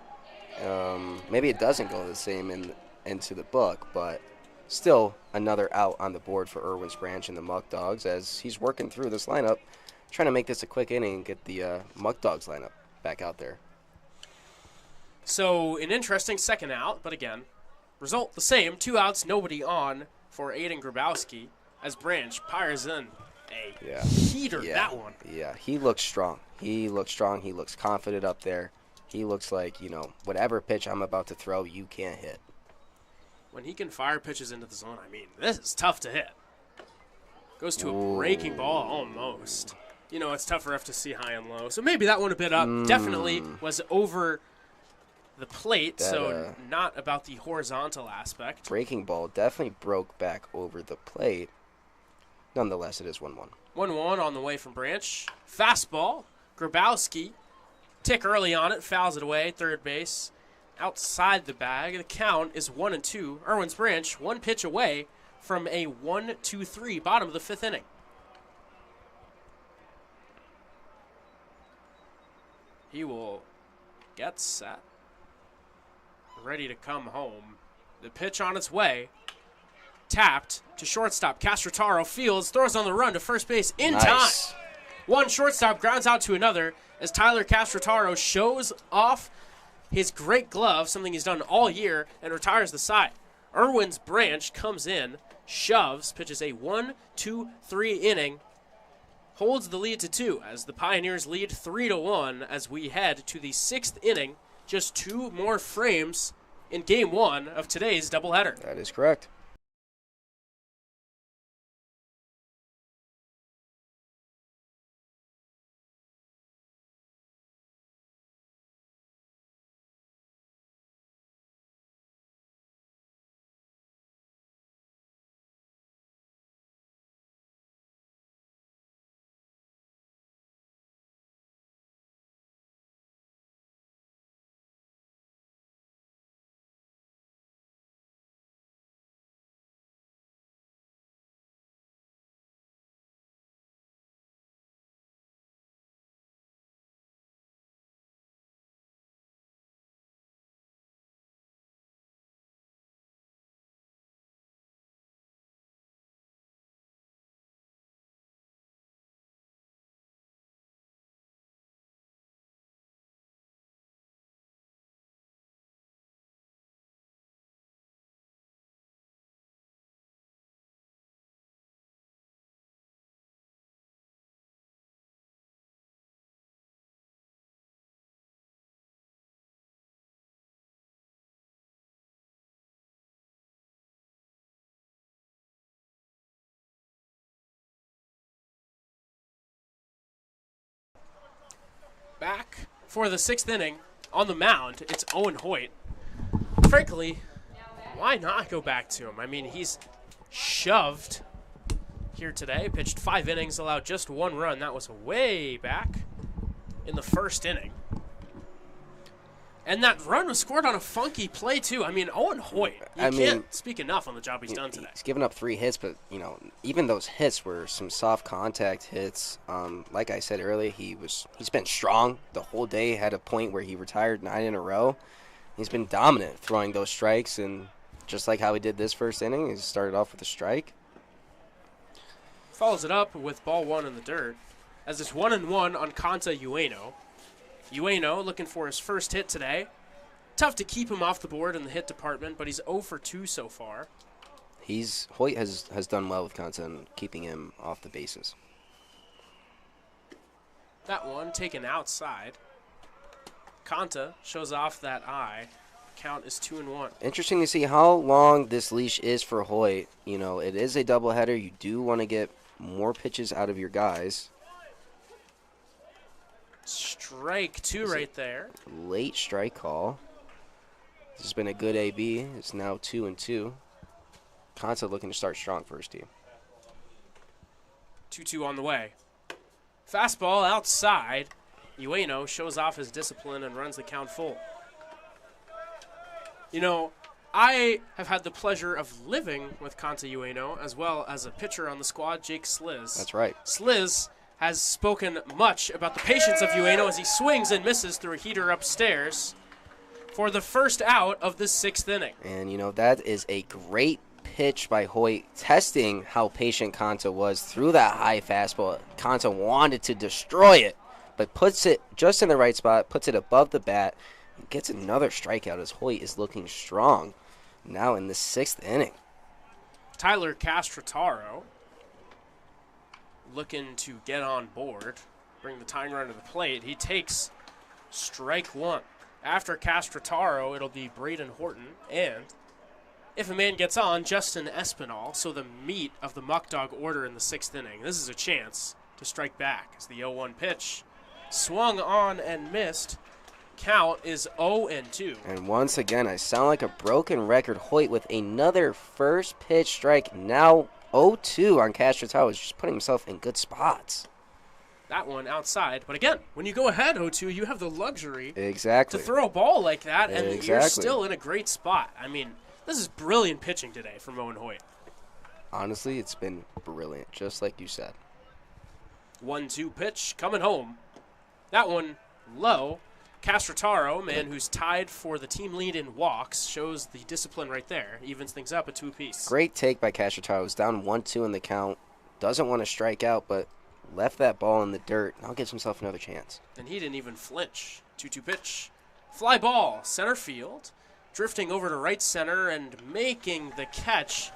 Speaker 2: Maybe it doesn't go the same into the book, but still another out on the board for Irwin's Branch and the Muckdogs as he's working through this lineup, trying to make this a quick inning and get the Muckdogs lineup back out there.
Speaker 1: So an interesting second out, but again, result the same. 2 outs, nobody on for Aiden Grabowski as Branch fires in a heater, that one.
Speaker 2: Yeah, he looks strong. He looks confident up there. He looks like, whatever pitch I'm about to throw, you can't hit.
Speaker 1: When he can fire pitches into the zone, this is tough to hit. Goes to a breaking ball almost. It's tough for F to see high and low. So maybe that one a bit up. Definitely was over the plate, so not about the horizontal aspect.
Speaker 2: Breaking ball definitely broke back over the plate. Nonetheless, it is 1-1.
Speaker 1: 1-1 on the way from Branch. Fastball. Grabowski. Tick early on it. Fouls it away. Third base. Outside the bag. The count is 1-2. Irwin's Branch, one pitch away from a 1-2-3. Bottom of the fifth inning. He will get set. Ready to come home. The pitch on its way. Tapped to shortstop. Castrotaro fields, throws on the run to first base in time. One shortstop grounds out to another as Tyler Castrotaro shows off his great glove, something he's done all year, and retires the side. Irwin's Branch comes in, shoves, pitches a 1-2-3 inning, holds the lead to 2 as the Pioneers lead 3-1 as we head to the 6th inning. Just 2 more frames in Game 1 of today's doubleheader.
Speaker 2: That is correct.
Speaker 1: Back for the 6th inning on the mound, it's Owen Hoyt. Frankly, why not go back to him? I mean, he's shoved here today, pitched 5 innings, allowed just 1 run. That was way back in the 1st inning. And that run was scored on a funky play, too. I mean, Owen Hoyt, you can't speak enough on the job he's done today.
Speaker 2: He's given up 3 hits, but, you know, even those hits were some soft contact hits. Like I said earlier, he's been strong the whole day, had a point where he retired 9 in a row. He's been dominant throwing those strikes, and just like how he did this 1st inning, he started off with a strike.
Speaker 1: Follows it up with ball 1 in the dirt as it's 1-1 on Kanta Ueno. Ueno looking for his first hit today. Tough to keep him off the board in the hit department, but he's 0 for 2 so far.
Speaker 2: Hoyt has done well with Kanta and keeping him off the bases.
Speaker 1: That one taken outside. Kanta shows off that eye. Count is 2-1.
Speaker 2: Interesting to see how long this leash is for Hoyt. You know, it is a doubleheader. You do want to get more pitches out of your guys.
Speaker 1: Strike 2 right there.
Speaker 2: Late strike call. This has been a good AB. It's now 2-2. Kanta looking to start strong for his team.
Speaker 1: 2-2 on the way. Fastball outside. Ueno shows off his discipline and runs the count full. You know, I have had the pleasure of living with Kanta Ueno as well as a pitcher on the squad, Jake Sliz.
Speaker 2: That's right.
Speaker 1: Sliz has spoken much about the patience of Ueno as he swings and misses through a heater upstairs for the first out of the 6th inning.
Speaker 2: And, you know, that is a great pitch by Hoyt, testing how patient Kanta was through that high fastball. Kanta wanted to destroy it, but puts it just in the right spot, puts it above the bat, and gets another strikeout as Hoyt is looking strong now in the 6th inning.
Speaker 1: Tyler Castrotaro looking to get on board, bring the tying run to the plate. He takes strike 1. After Castrotaro, it'll be Braden Horton, and if a man gets on, Justin Espinal, so the meat of the Muckdog order in the 6th inning. This is a chance to strike back as the 0-1 pitch swung on and missed. count is 0-2.
Speaker 2: And once again, I sound like a broken record. Hoyt with another first pitch strike. Now 0-2 on Castro Towers, just putting himself in good spots.
Speaker 1: That one outside. But again, when you go ahead 0-2, you have the luxury
Speaker 2: Exactly.
Speaker 1: to throw a ball like that, and you're
Speaker 2: Exactly.
Speaker 1: still in a great spot. I mean, this is brilliant pitching today from Owen Hoyt.
Speaker 2: Honestly, it's been brilliant, just like you said.
Speaker 1: 1-2 pitch coming home. That one low. Castrataro, man who's tied for the team lead in walks, shows the discipline right there. Evens things up at 2 apiece.
Speaker 2: Great take by Castro. Was down 1-2 in the count. Doesn't want to strike out, but left that ball in the dirt. Now gives himself another chance.
Speaker 1: And he didn't even flinch. 2-2 pitch. Fly ball, center field. Drifting over to right center and making the catch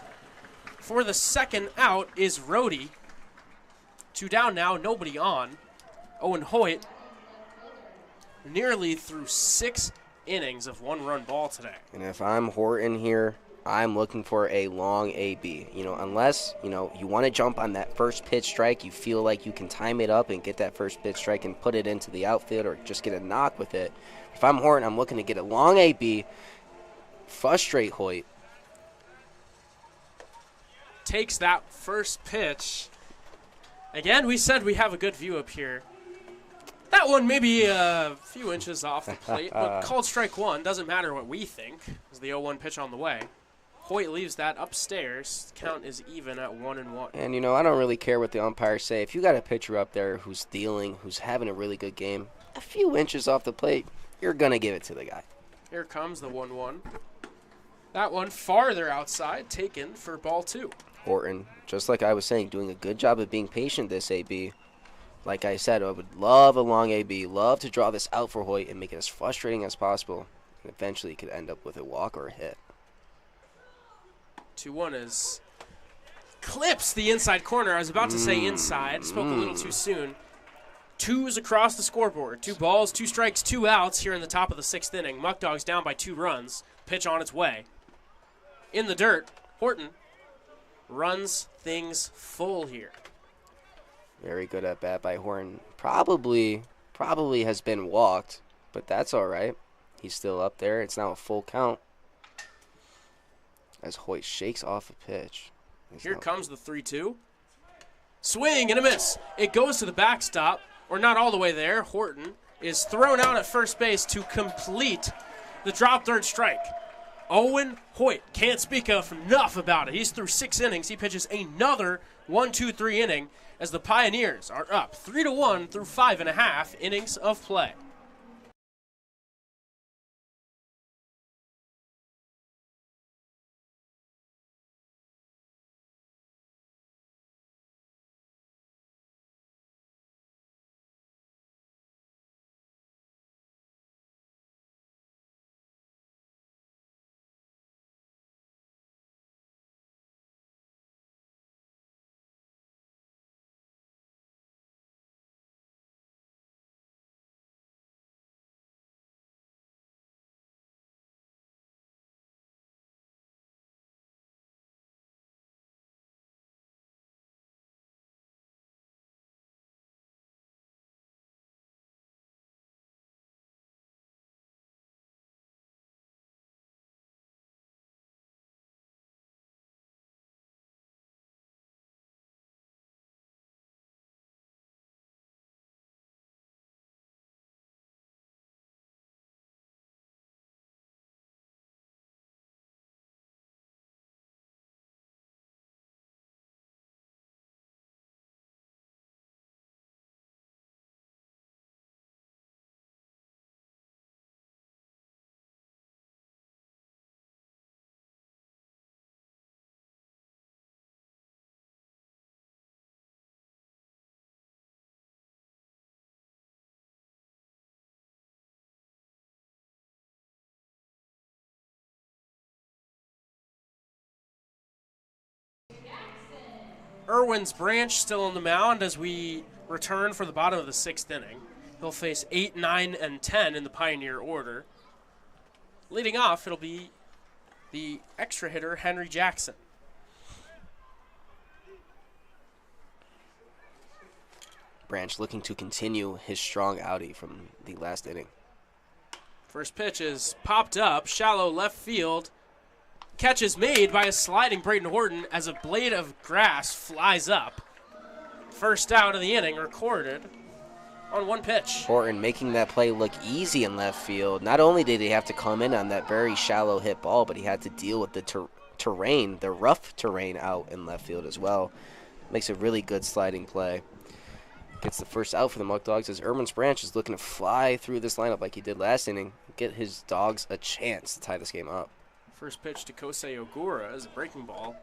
Speaker 1: for the second out is Rhodey. 2 down now, nobody on. Owen Hoyt nearly through 6 innings of 1-run ball today.
Speaker 2: And if I'm Horton here, I'm looking for a long AB. Unless, you want to jump on that first pitch strike, you feel like you can time it up and get that first pitch strike and put it into the outfield or just get a knock with it. If I'm Horton, I'm looking to get a long AB, frustrate Hoyt.
Speaker 1: Takes that first pitch. Again, we said we have a good view up here. That one maybe a few inches off the plate, but called strike one. Doesn't matter what we think. Is the 0-1 pitch on the way. Hoyt leaves that upstairs. Count is even at 1-1.
Speaker 2: And, I don't really care what the umpires say. If you got a pitcher up there who's dealing, who's having a really good game, a few inches off the plate, you're going to give it to the guy.
Speaker 1: Here comes the 1-1. That one farther outside, taken for ball 2.
Speaker 2: Horton, just like I was saying, doing a good job of being patient this AB. Like I said, I would love a long AB, love to draw this out for Hoyt and make it as frustrating as possible. And eventually it could end up with a walk or a hit.
Speaker 1: 2-1 is clips the inside corner. I was about to say inside. Spoke a little too soon. 2s across the scoreboard. 2 balls, 2 strikes, 2 outs here in the top of the 6th inning. Muckdogs down by 2 runs. Pitch on its way. In the dirt, Horton runs things full here.
Speaker 2: Very good at bat by Horton. Probably has been walked, but that's all right. He's still up there. It's now a full count as Hoyt shakes off a pitch.
Speaker 1: Here comes the 3-2. Swing and a miss. It goes to the backstop, or not all the way there. Horton is thrown out at first base to complete the drop third strike. Owen Hoyt can't speak enough about it. He's through 6 innings. He pitches another 1-2-3 inning as the Pioneers are up 3-1 through 5.5 innings of play. Irwin's Branch still on the mound as we return for the bottom of the 6th inning. He'll face 8, 9, and 10 in the Pioneer order. Leading off, it'll be the extra hitter, Henry Jackson.
Speaker 2: Branch looking to continue his strong outing from the last inning.
Speaker 1: First pitch is popped up, shallow left field. Catch is made by a sliding Braden Horton as a blade of grass flies up. First out of the inning recorded on one pitch.
Speaker 2: Horton making that play look easy in left field. Not only did he have to come in on that very shallow hit ball, but he had to deal with the terrain, the rough terrain out in left field as well. Makes a really good sliding play. Gets the first out for the Muckdogs as Irwin Branch is looking to fly through this lineup like he did last inning. Get his dogs a chance to tie this game up.
Speaker 1: First pitch to Kosei Ogura is a breaking ball.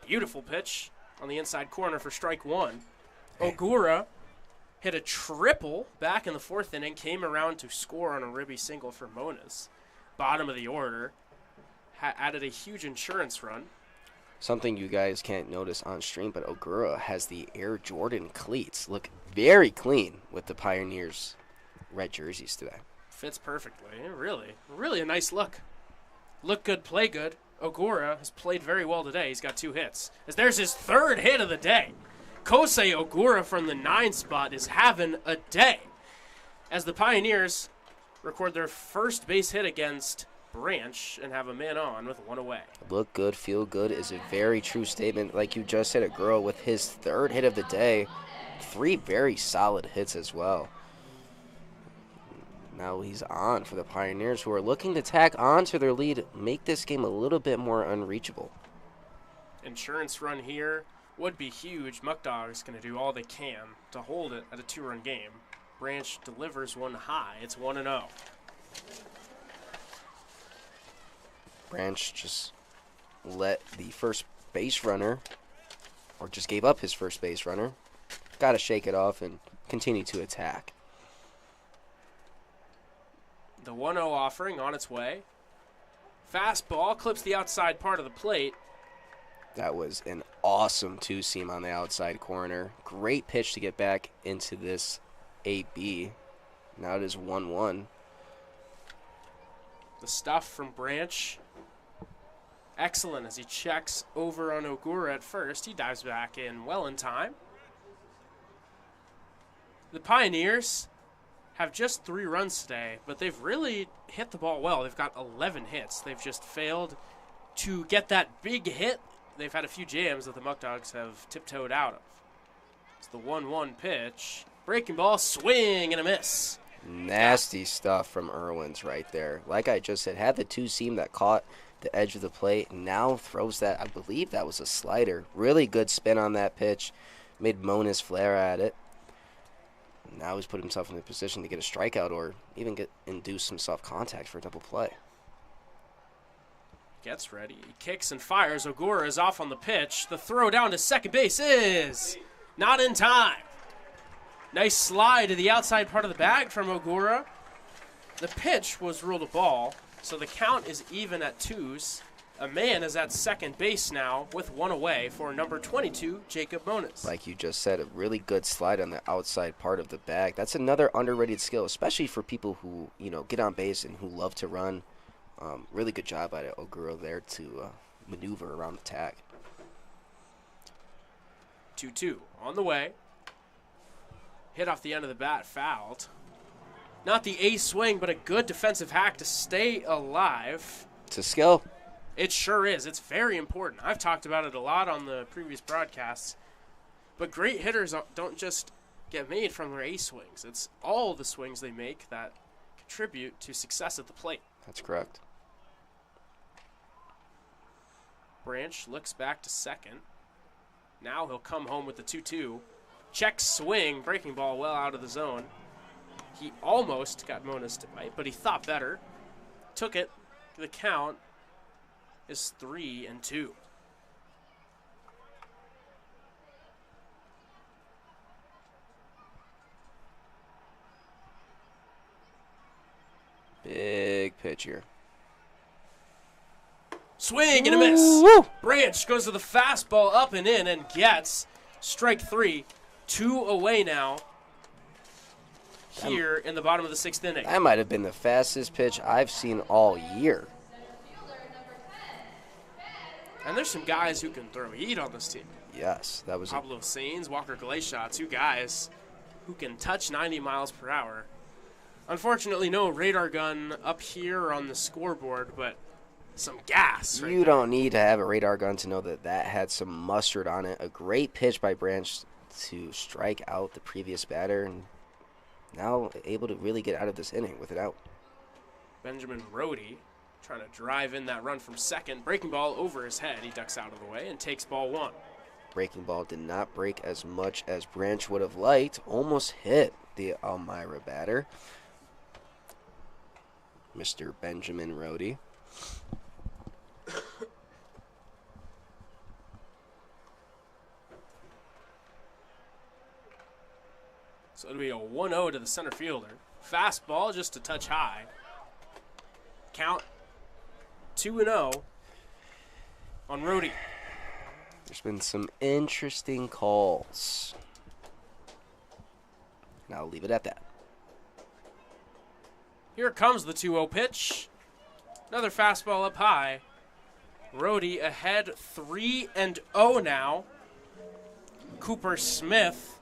Speaker 1: Beautiful pitch on the inside corner for strike one. Ogura hit a triple back in the fourth inning, came around to score on a ribby single for Monas. Bottom of the order. Added a huge insurance run.
Speaker 2: Something you guys can't notice on stream, but Ogura has the Air Jordan cleats. Look very clean with the Pioneers red jerseys today.
Speaker 1: Fits perfectly. Really a nice look. Look good, play good. Ogura has played very well today. He's got 2 hits. As there's his 3rd hit of the day. Kosei Ogura from the 9 spot is having a day. As the Pioneers record their first base hit against Branch and have a man on with 1 away.
Speaker 2: Look good, feel good is a very true statement. Like you just said, Ogura with his 3rd hit of the day. 3 very solid hits as well. Now he's on for the Pioneers, who are looking to tack on to their lead, make this game a little bit more unreachable.
Speaker 1: Insurance run here would be huge. Muckdogs going to do all they can to hold it at a 2-run game. Branch delivers one high. It's 1-0.
Speaker 2: Branch just let the first base runner, or just gave up his first base runner. Got to shake it off and continue to attack.
Speaker 1: The 1-0 offering on its way. Fastball clips the outside part of the plate.
Speaker 2: That was an awesome 2-seam on the outside corner. Great pitch to get back into this AB. Now it is 1-1.
Speaker 1: The stuff from Branch. Excellent as he checks over on Ogura at first. He dives back in well in time. The Pioneers have just 3 runs today, but they've really hit the ball well. They've got 11 hits. They've just failed to get that big hit. They've had a few jams that the Muckdogs have tiptoed out of. It's the 1-1 pitch. Breaking ball, swing and a miss.
Speaker 2: Nasty stuff from Irwin's right there. Like I just said, had the 2-seam that caught the edge of the plate. Now throws that, I believe that was a slider. Really good spin on that pitch. Made Monas flare at it. Now he's put himself in a position to get a strikeout or even induce some soft contact for a double play.
Speaker 1: Gets ready. He kicks and fires. Ogura is off on the pitch. The throw down to second base is not in time. Nice slide to the outside part of the bag from Ogura. The pitch was ruled a ball, so the count is even at 2s. A man is at second base now with 1 away for number 22, Jacob Monas.
Speaker 2: Like you just said, a really good slide on the outside part of the bag. That's another underrated skill, especially for people who, get on base and who love to run. Really good job by Ogura there to maneuver around the tag.
Speaker 1: 2-2 on the way. Hit off the end of the bat, fouled. Not the ace swing, but a good defensive hack to stay alive.
Speaker 2: It's a skill.
Speaker 1: It sure is. It's very important. I've talked about it a lot on the previous broadcasts. But great hitters don't just get made from their ace swings. It's all the swings they make that contribute to success at the plate.
Speaker 2: That's correct.
Speaker 1: Branch looks back to second. Now he'll come home with the 2-2. Check swing, breaking ball well out of the zone. He almost got Monas to bite, but he thought better. Took it. The count is 3-2.
Speaker 2: Big pitch here.
Speaker 1: Swing and a miss.
Speaker 2: Woo!
Speaker 1: Branch goes to the fastball up and in and gets strike 3. 2 away now here in the bottom of the 6th inning.
Speaker 2: That might have been the fastest pitch I've seen all year.
Speaker 1: And there's some guys who can throw heat on this team.
Speaker 2: Yes, that was
Speaker 1: Pablo Sainz, Walker Glacier, 2 guys who can touch 90 miles per hour. Unfortunately, no radar gun up here on the scoreboard, but some gas. Right
Speaker 2: You
Speaker 1: there.
Speaker 2: don't need to have a radar gun to know that that had some mustard on it. A great pitch by Branch to strike out the previous batter, and now able to really get out of this inning with it out.
Speaker 1: Benjamin Rohde trying to drive in that run from second. Breaking ball over his head. He ducks out of the way and takes ball one.
Speaker 2: Breaking ball did not break as much as Branch would have liked. Almost hit the Elmira batter, Mr. Benjamin Rohde.
Speaker 1: So it'll be a 1-0 to the center fielder. Fastball just a touch high. Count 2-0 on Rohde.
Speaker 2: There's been some interesting calls. And I'll leave it at that.
Speaker 1: Here comes the 2-0 pitch. Another fastball up high. Rohde ahead 3-0 now. Cooper Smith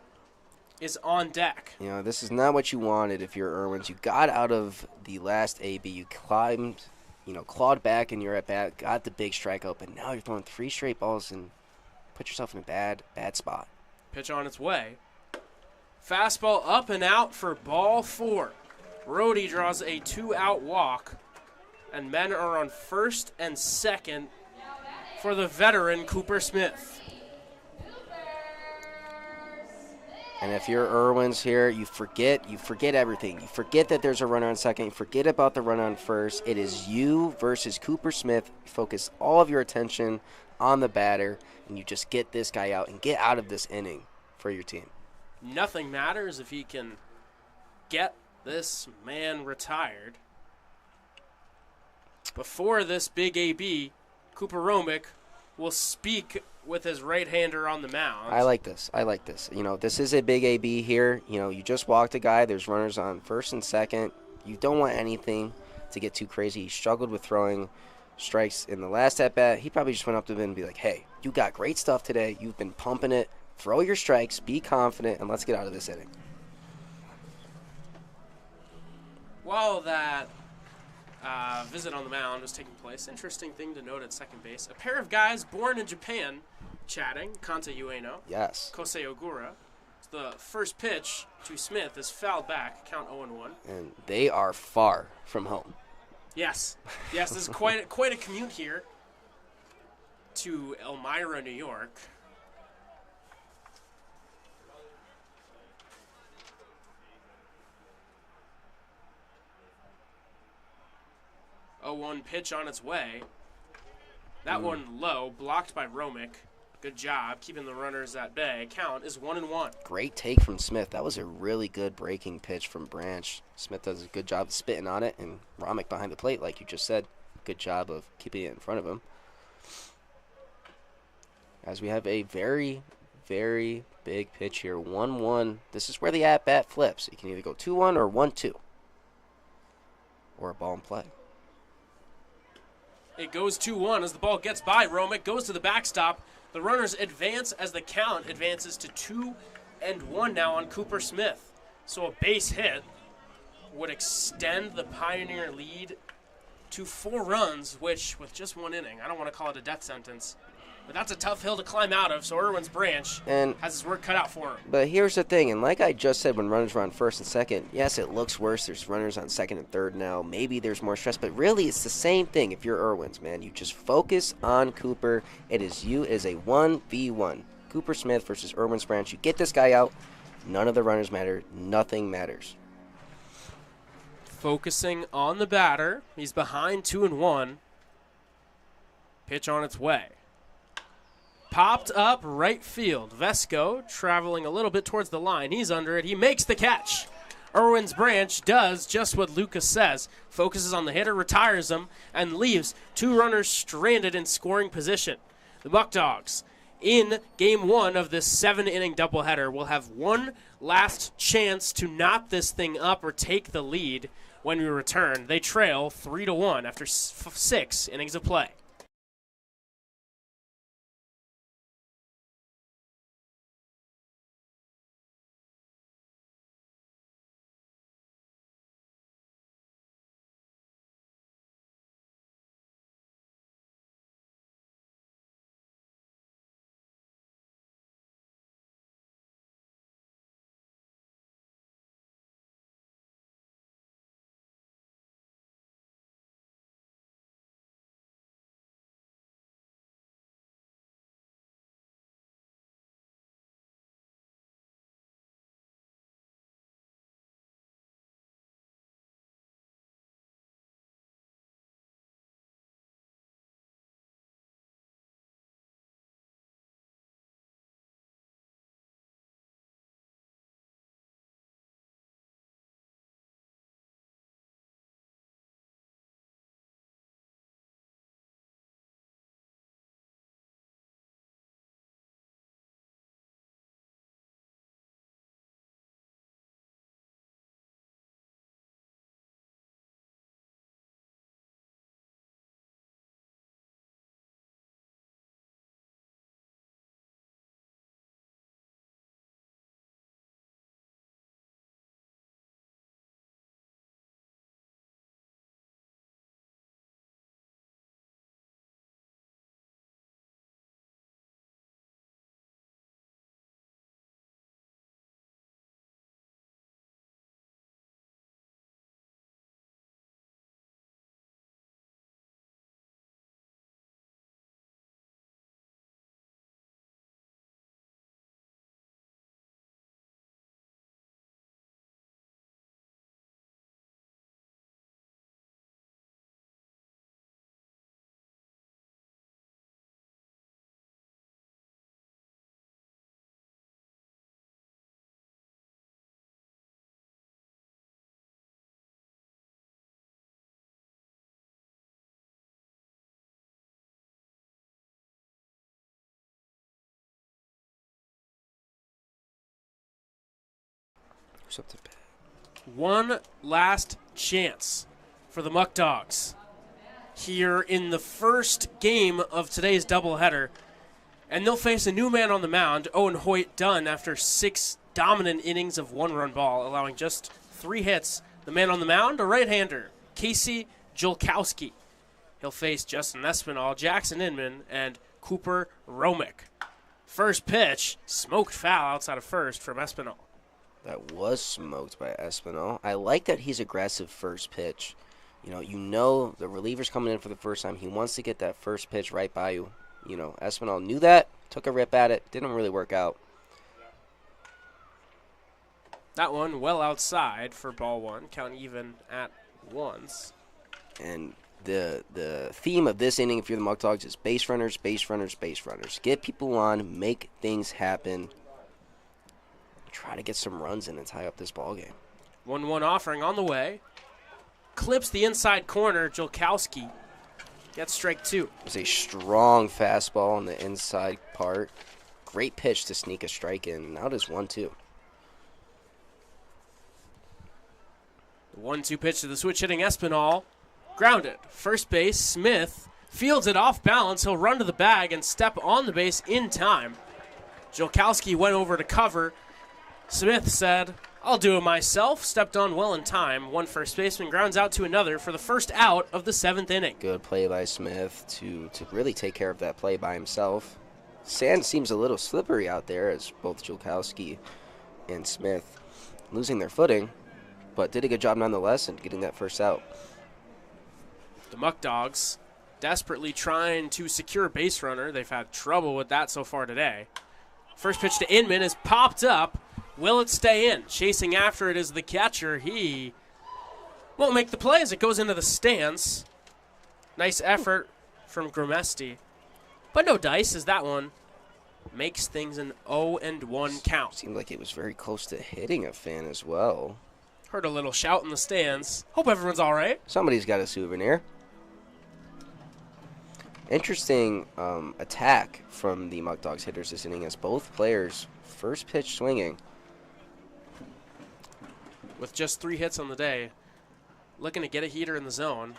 Speaker 1: is on deck.
Speaker 2: You know, this is not what you wanted if you're Irwins. You got out of the last AB. You climbed, clawed back and you're at bat, got the big strikeout, but now you're throwing 3 straight balls and put yourself in a bad spot.
Speaker 1: Pitch on its way. Fastball up and out for ball 4. Rohde draws a 2-out walk, and men are on first and second for the veteran Cooper Smith.
Speaker 2: And if you're Irwins here, you forget everything. You forget that there's a runner on second. You forget about the run on first. It is you versus Cooper Smith. You focus all of your attention on the batter, and you just get this guy out and get out of this inning for your team.
Speaker 1: Nothing matters if he can get this man retired. Before this big AB, Cooper Romick will speak with his right-hander on the mound.
Speaker 2: I like this. This is a big AB here. You just walked a guy. There's runners on first and second. You don't want anything to get too crazy. He struggled with throwing strikes in the last at-bat. He probably just went up to him and be like, hey, you got great stuff today. You've been pumping it. Throw your strikes. Be confident, and let's get out of this inning.
Speaker 1: While that visit on the mound was taking place, interesting thing to note at second base, a pair of guys born in Japan chatting, Kanta Ueno,
Speaker 2: Yes.
Speaker 1: Kosei Ogura. The first pitch to Smith is fouled back, count 0-1.
Speaker 2: And they are far from home.
Speaker 1: Yes, this is quite a commute here to Elmira, New York. One pitch on its way. That one low, blocked by Romick. Good job keeping the runners at bay. Count is 1-1.
Speaker 2: Great take from Smith. That was a really good breaking pitch from Branch. Smith does a good job of spitting on it, and Romick behind the plate, like you just said. Good job of keeping it in front of him. As we have a very, very big pitch here. 1-1. This is where the at-bat flips. You can either go 2-1 or 1-2. Or a ball in play.
Speaker 1: It goes 2-1 as the ball gets by. Romick goes to the backstop. The runners advance as the count advances to 2-1 now on Cooper Smith. So a base hit would extend the Pioneer lead to 4 runs, which, with just 1 inning, I don't want to call it a death sentence, but that's a tough hill to climb out of, so Irwin's Branch has his work cut out for him.
Speaker 2: But here's the thing, and like I just said when runners were on first and second, yes, it looks worse. There's runners on second and third now. Maybe there's more stress, but really it's the same thing if you're Irwin's, man. You just focus on Cooper. It is you as a 1v1. Cooper Smith versus Irwin's Branch. You get this guy out. None of the runners matter. Nothing matters.
Speaker 1: Focusing on the batter. He's behind 2-1. Pitch on its way. Popped up right field. Vesco traveling a little bit towards the line. He's under it. He makes the catch. Irwin's Branch does just what Lucas says. Focuses on the hitter, retires him, and leaves 2 runners stranded in scoring position. The Muckdogs, in Game 1 of this 7-inning doubleheader, will have one last chance to knot this thing up or take the lead when we return. They trail 3-1 after 6 innings of play.
Speaker 2: Who's up to bat?
Speaker 1: One last chance for the Muckdogs here in the first game of today's doubleheader. And they'll face a new man on the mound, Owen Hoyt, done after 6 dominant innings of 1-run ball, allowing just 3 hits. The man on the mound, a right-hander, Casey Julkowski. He'll face Justin Espinal, Jackson Inman, and Cooper Romick. First pitch, smoked foul outside of first from Espinal.
Speaker 2: That was smoked by Espinal. I like that he's aggressive first pitch. You know the reliever's coming in for the first time. He wants to get that first pitch right by you. Espinal knew that, took a rip at it, didn't really work out.
Speaker 1: That one well outside for ball 1, count even at 1s.
Speaker 2: And the theme of this inning, if you're the Muckdogs, is base runners, base runners, base runners. Get people on, make things happen. Try to get some runs in and tie up this ball game.
Speaker 1: 1-1 offering on the way. Clips the inside corner. Julkowski gets strike 2.
Speaker 2: It was a strong fastball on the inside part. Great pitch to sneak a strike in. Now it is 1-2.
Speaker 1: The 1-2 pitch to the switch hitting Espinal. Grounded. First base, Smith fields it off balance. He'll run to the bag and step on the base in time. Julkowski went over to cover. Smith said, "I'll do it myself." Stepped on well in time. One first baseman grounds out to another for the first out of the 7th inning.
Speaker 2: Good play by Smith to really take care of that play by himself. Sand seems a little slippery out there as both Julkowski and Smith losing their footing, but did a good job nonetheless in getting that first out.
Speaker 1: The Muckdogs desperately trying to secure a base runner. They've had trouble with that so far today. First pitch to Inman is popped up. Will it stay in? Chasing after it is the catcher. He won't make the play as it goes into the stands. Nice effort from Grimesti. But no dice as that one makes things an 0-1 count.
Speaker 2: Seemed like it was very close to hitting a fan as well.
Speaker 1: Heard a little shout in the stands. Hope everyone's all right.
Speaker 2: Somebody's got a souvenir. Interesting attack from the Muckdogs hitters this inning as both players first pitch swinging.
Speaker 1: With just 3 hits on the day, looking to get a heater in the zone.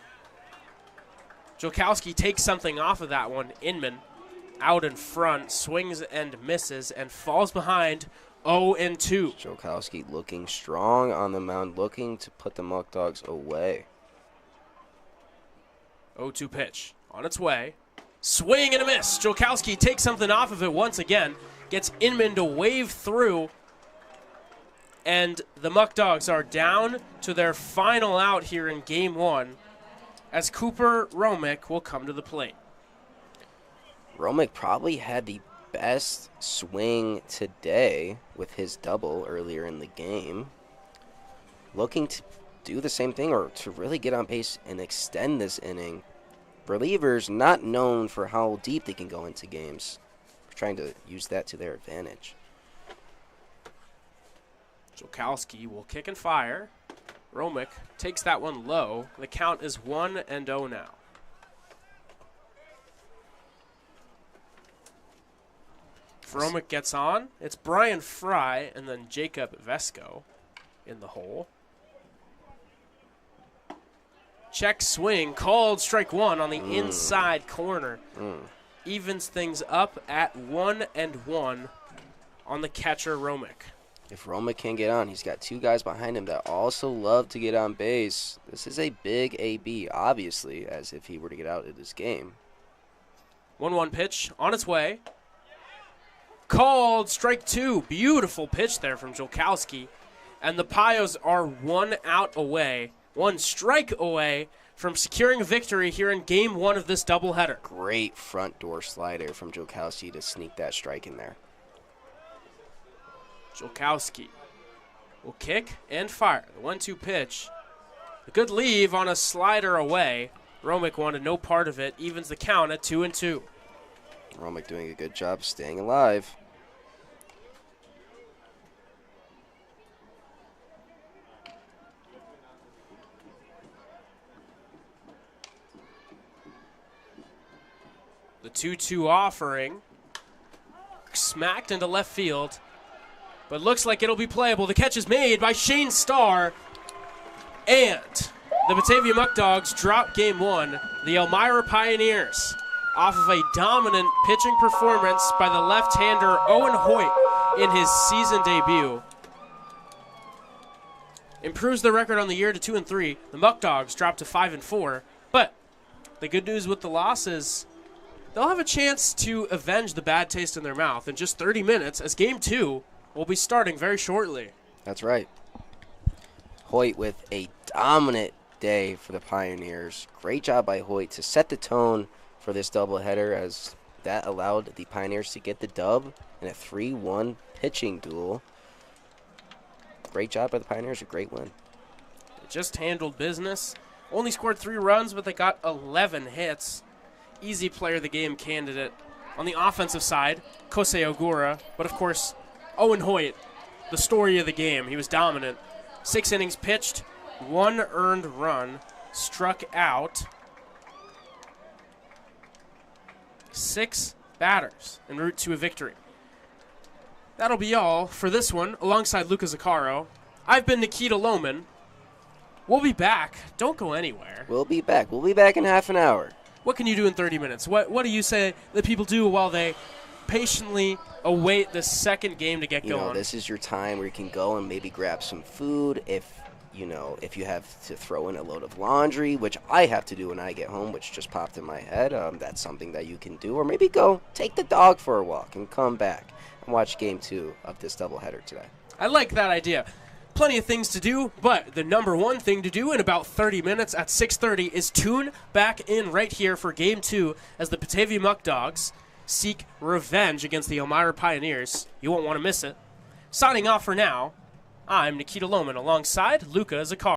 Speaker 1: Julkowski takes something off of that one. Inman out in front, swings and misses, and falls behind 0-2.
Speaker 2: Julkowski looking strong on the mound, looking to put the Muckdogs away.
Speaker 1: 0-2 pitch on its way. Swing and a miss. Julkowski takes something off of it once again. Gets Inman to wave through. And the Muckdogs are down to their final out here in Game 1 as Cooper Romick will come to the plate.
Speaker 2: Romick probably had the best swing today with his double earlier in the game. Looking to do the same thing or to really get on base and extend this inning. Relievers not known for how deep they can go into games. Trying to use that to their advantage.
Speaker 1: Julkowski will kick and fire. Romick takes that one low. The count is 1-0 now. If Romick gets on, it's Brian Fry and then Jacob Vesco in the hole. Check swing, called strike 1 on the inside corner. Evens things up at 1-1 on the catcher Romick.
Speaker 2: If Romick can get on, he's got 2 guys behind him that also love to get on base. This is a big AB, obviously, as if he were to get out of this game.
Speaker 1: 1-1 pitch on its way. Called strike 2. Beautiful pitch there from Julkowski. And the Pios are 1 out away, 1 strike away from securing a victory here in Game 1 of this doubleheader.
Speaker 2: Great front door slider from Julkowski to sneak that strike in there.
Speaker 1: Julkowski will kick and fire. The 1-2 pitch. A good leave on a slider away. Romick wanted no part of it. Evens the count at 2-2.
Speaker 2: Romick doing a good job staying alive. The 2-2 offering. Smacked into left field.
Speaker 1: but looks like it'll be playable. The catch is made by Shane Starr, and the Batavia Muckdogs drop game one. The Elmira Pioneers, off of a dominant pitching performance by the left-hander Owen Hoyt in his season debut, improves the record on the year to 2-3. The Muckdogs drop to 5-4, but the good news with the loss is they'll have a chance to avenge the bad taste in their mouth in just 30 minutes, as game two will be starting very shortly.
Speaker 2: That's right. Hoyt with a dominant day for the Pioneers. Great job by Hoyt to set the tone for this doubleheader, as that allowed the Pioneers to get the dub in a 3-1 pitching duel. Great job by the Pioneers, a great win.
Speaker 1: They just handled business. Only scored 3 runs, but they got 11 hits. Easy player of the game candidate. On the offensive side, Kosei Ogura, but of course, Owen Hoyt, the story of the game. He was dominant. 6 innings pitched, 1 earned run, struck out 6 batters en route to a victory. That'll be all for this one, alongside Luca Zaccaro. I've been Nikita Lohman. We'll be back. Don't go anywhere.
Speaker 2: We'll be back. We'll be back in half an hour.
Speaker 1: What can you do in 30 minutes? What do you say that people do while they patiently await the second game to get going?
Speaker 2: You know, this is your time where you can go and maybe grab some food. If you have to throw in a load of laundry, which I have to do when I get home, which just popped in my head, that's something that you can do. Or maybe go take the dog for a walk and come back and watch game 2 of this doubleheader today.
Speaker 1: I like that idea. Plenty of things to do, but the number one thing to do in about 30 minutes at 6:30 is tune back in right here for game 2 as the Batavia Muckdogs seek revenge against the Elmira Pioneers. You won't want to miss it. Signing off for now, I'm Nikita Lohman alongside Luca Zaccaro.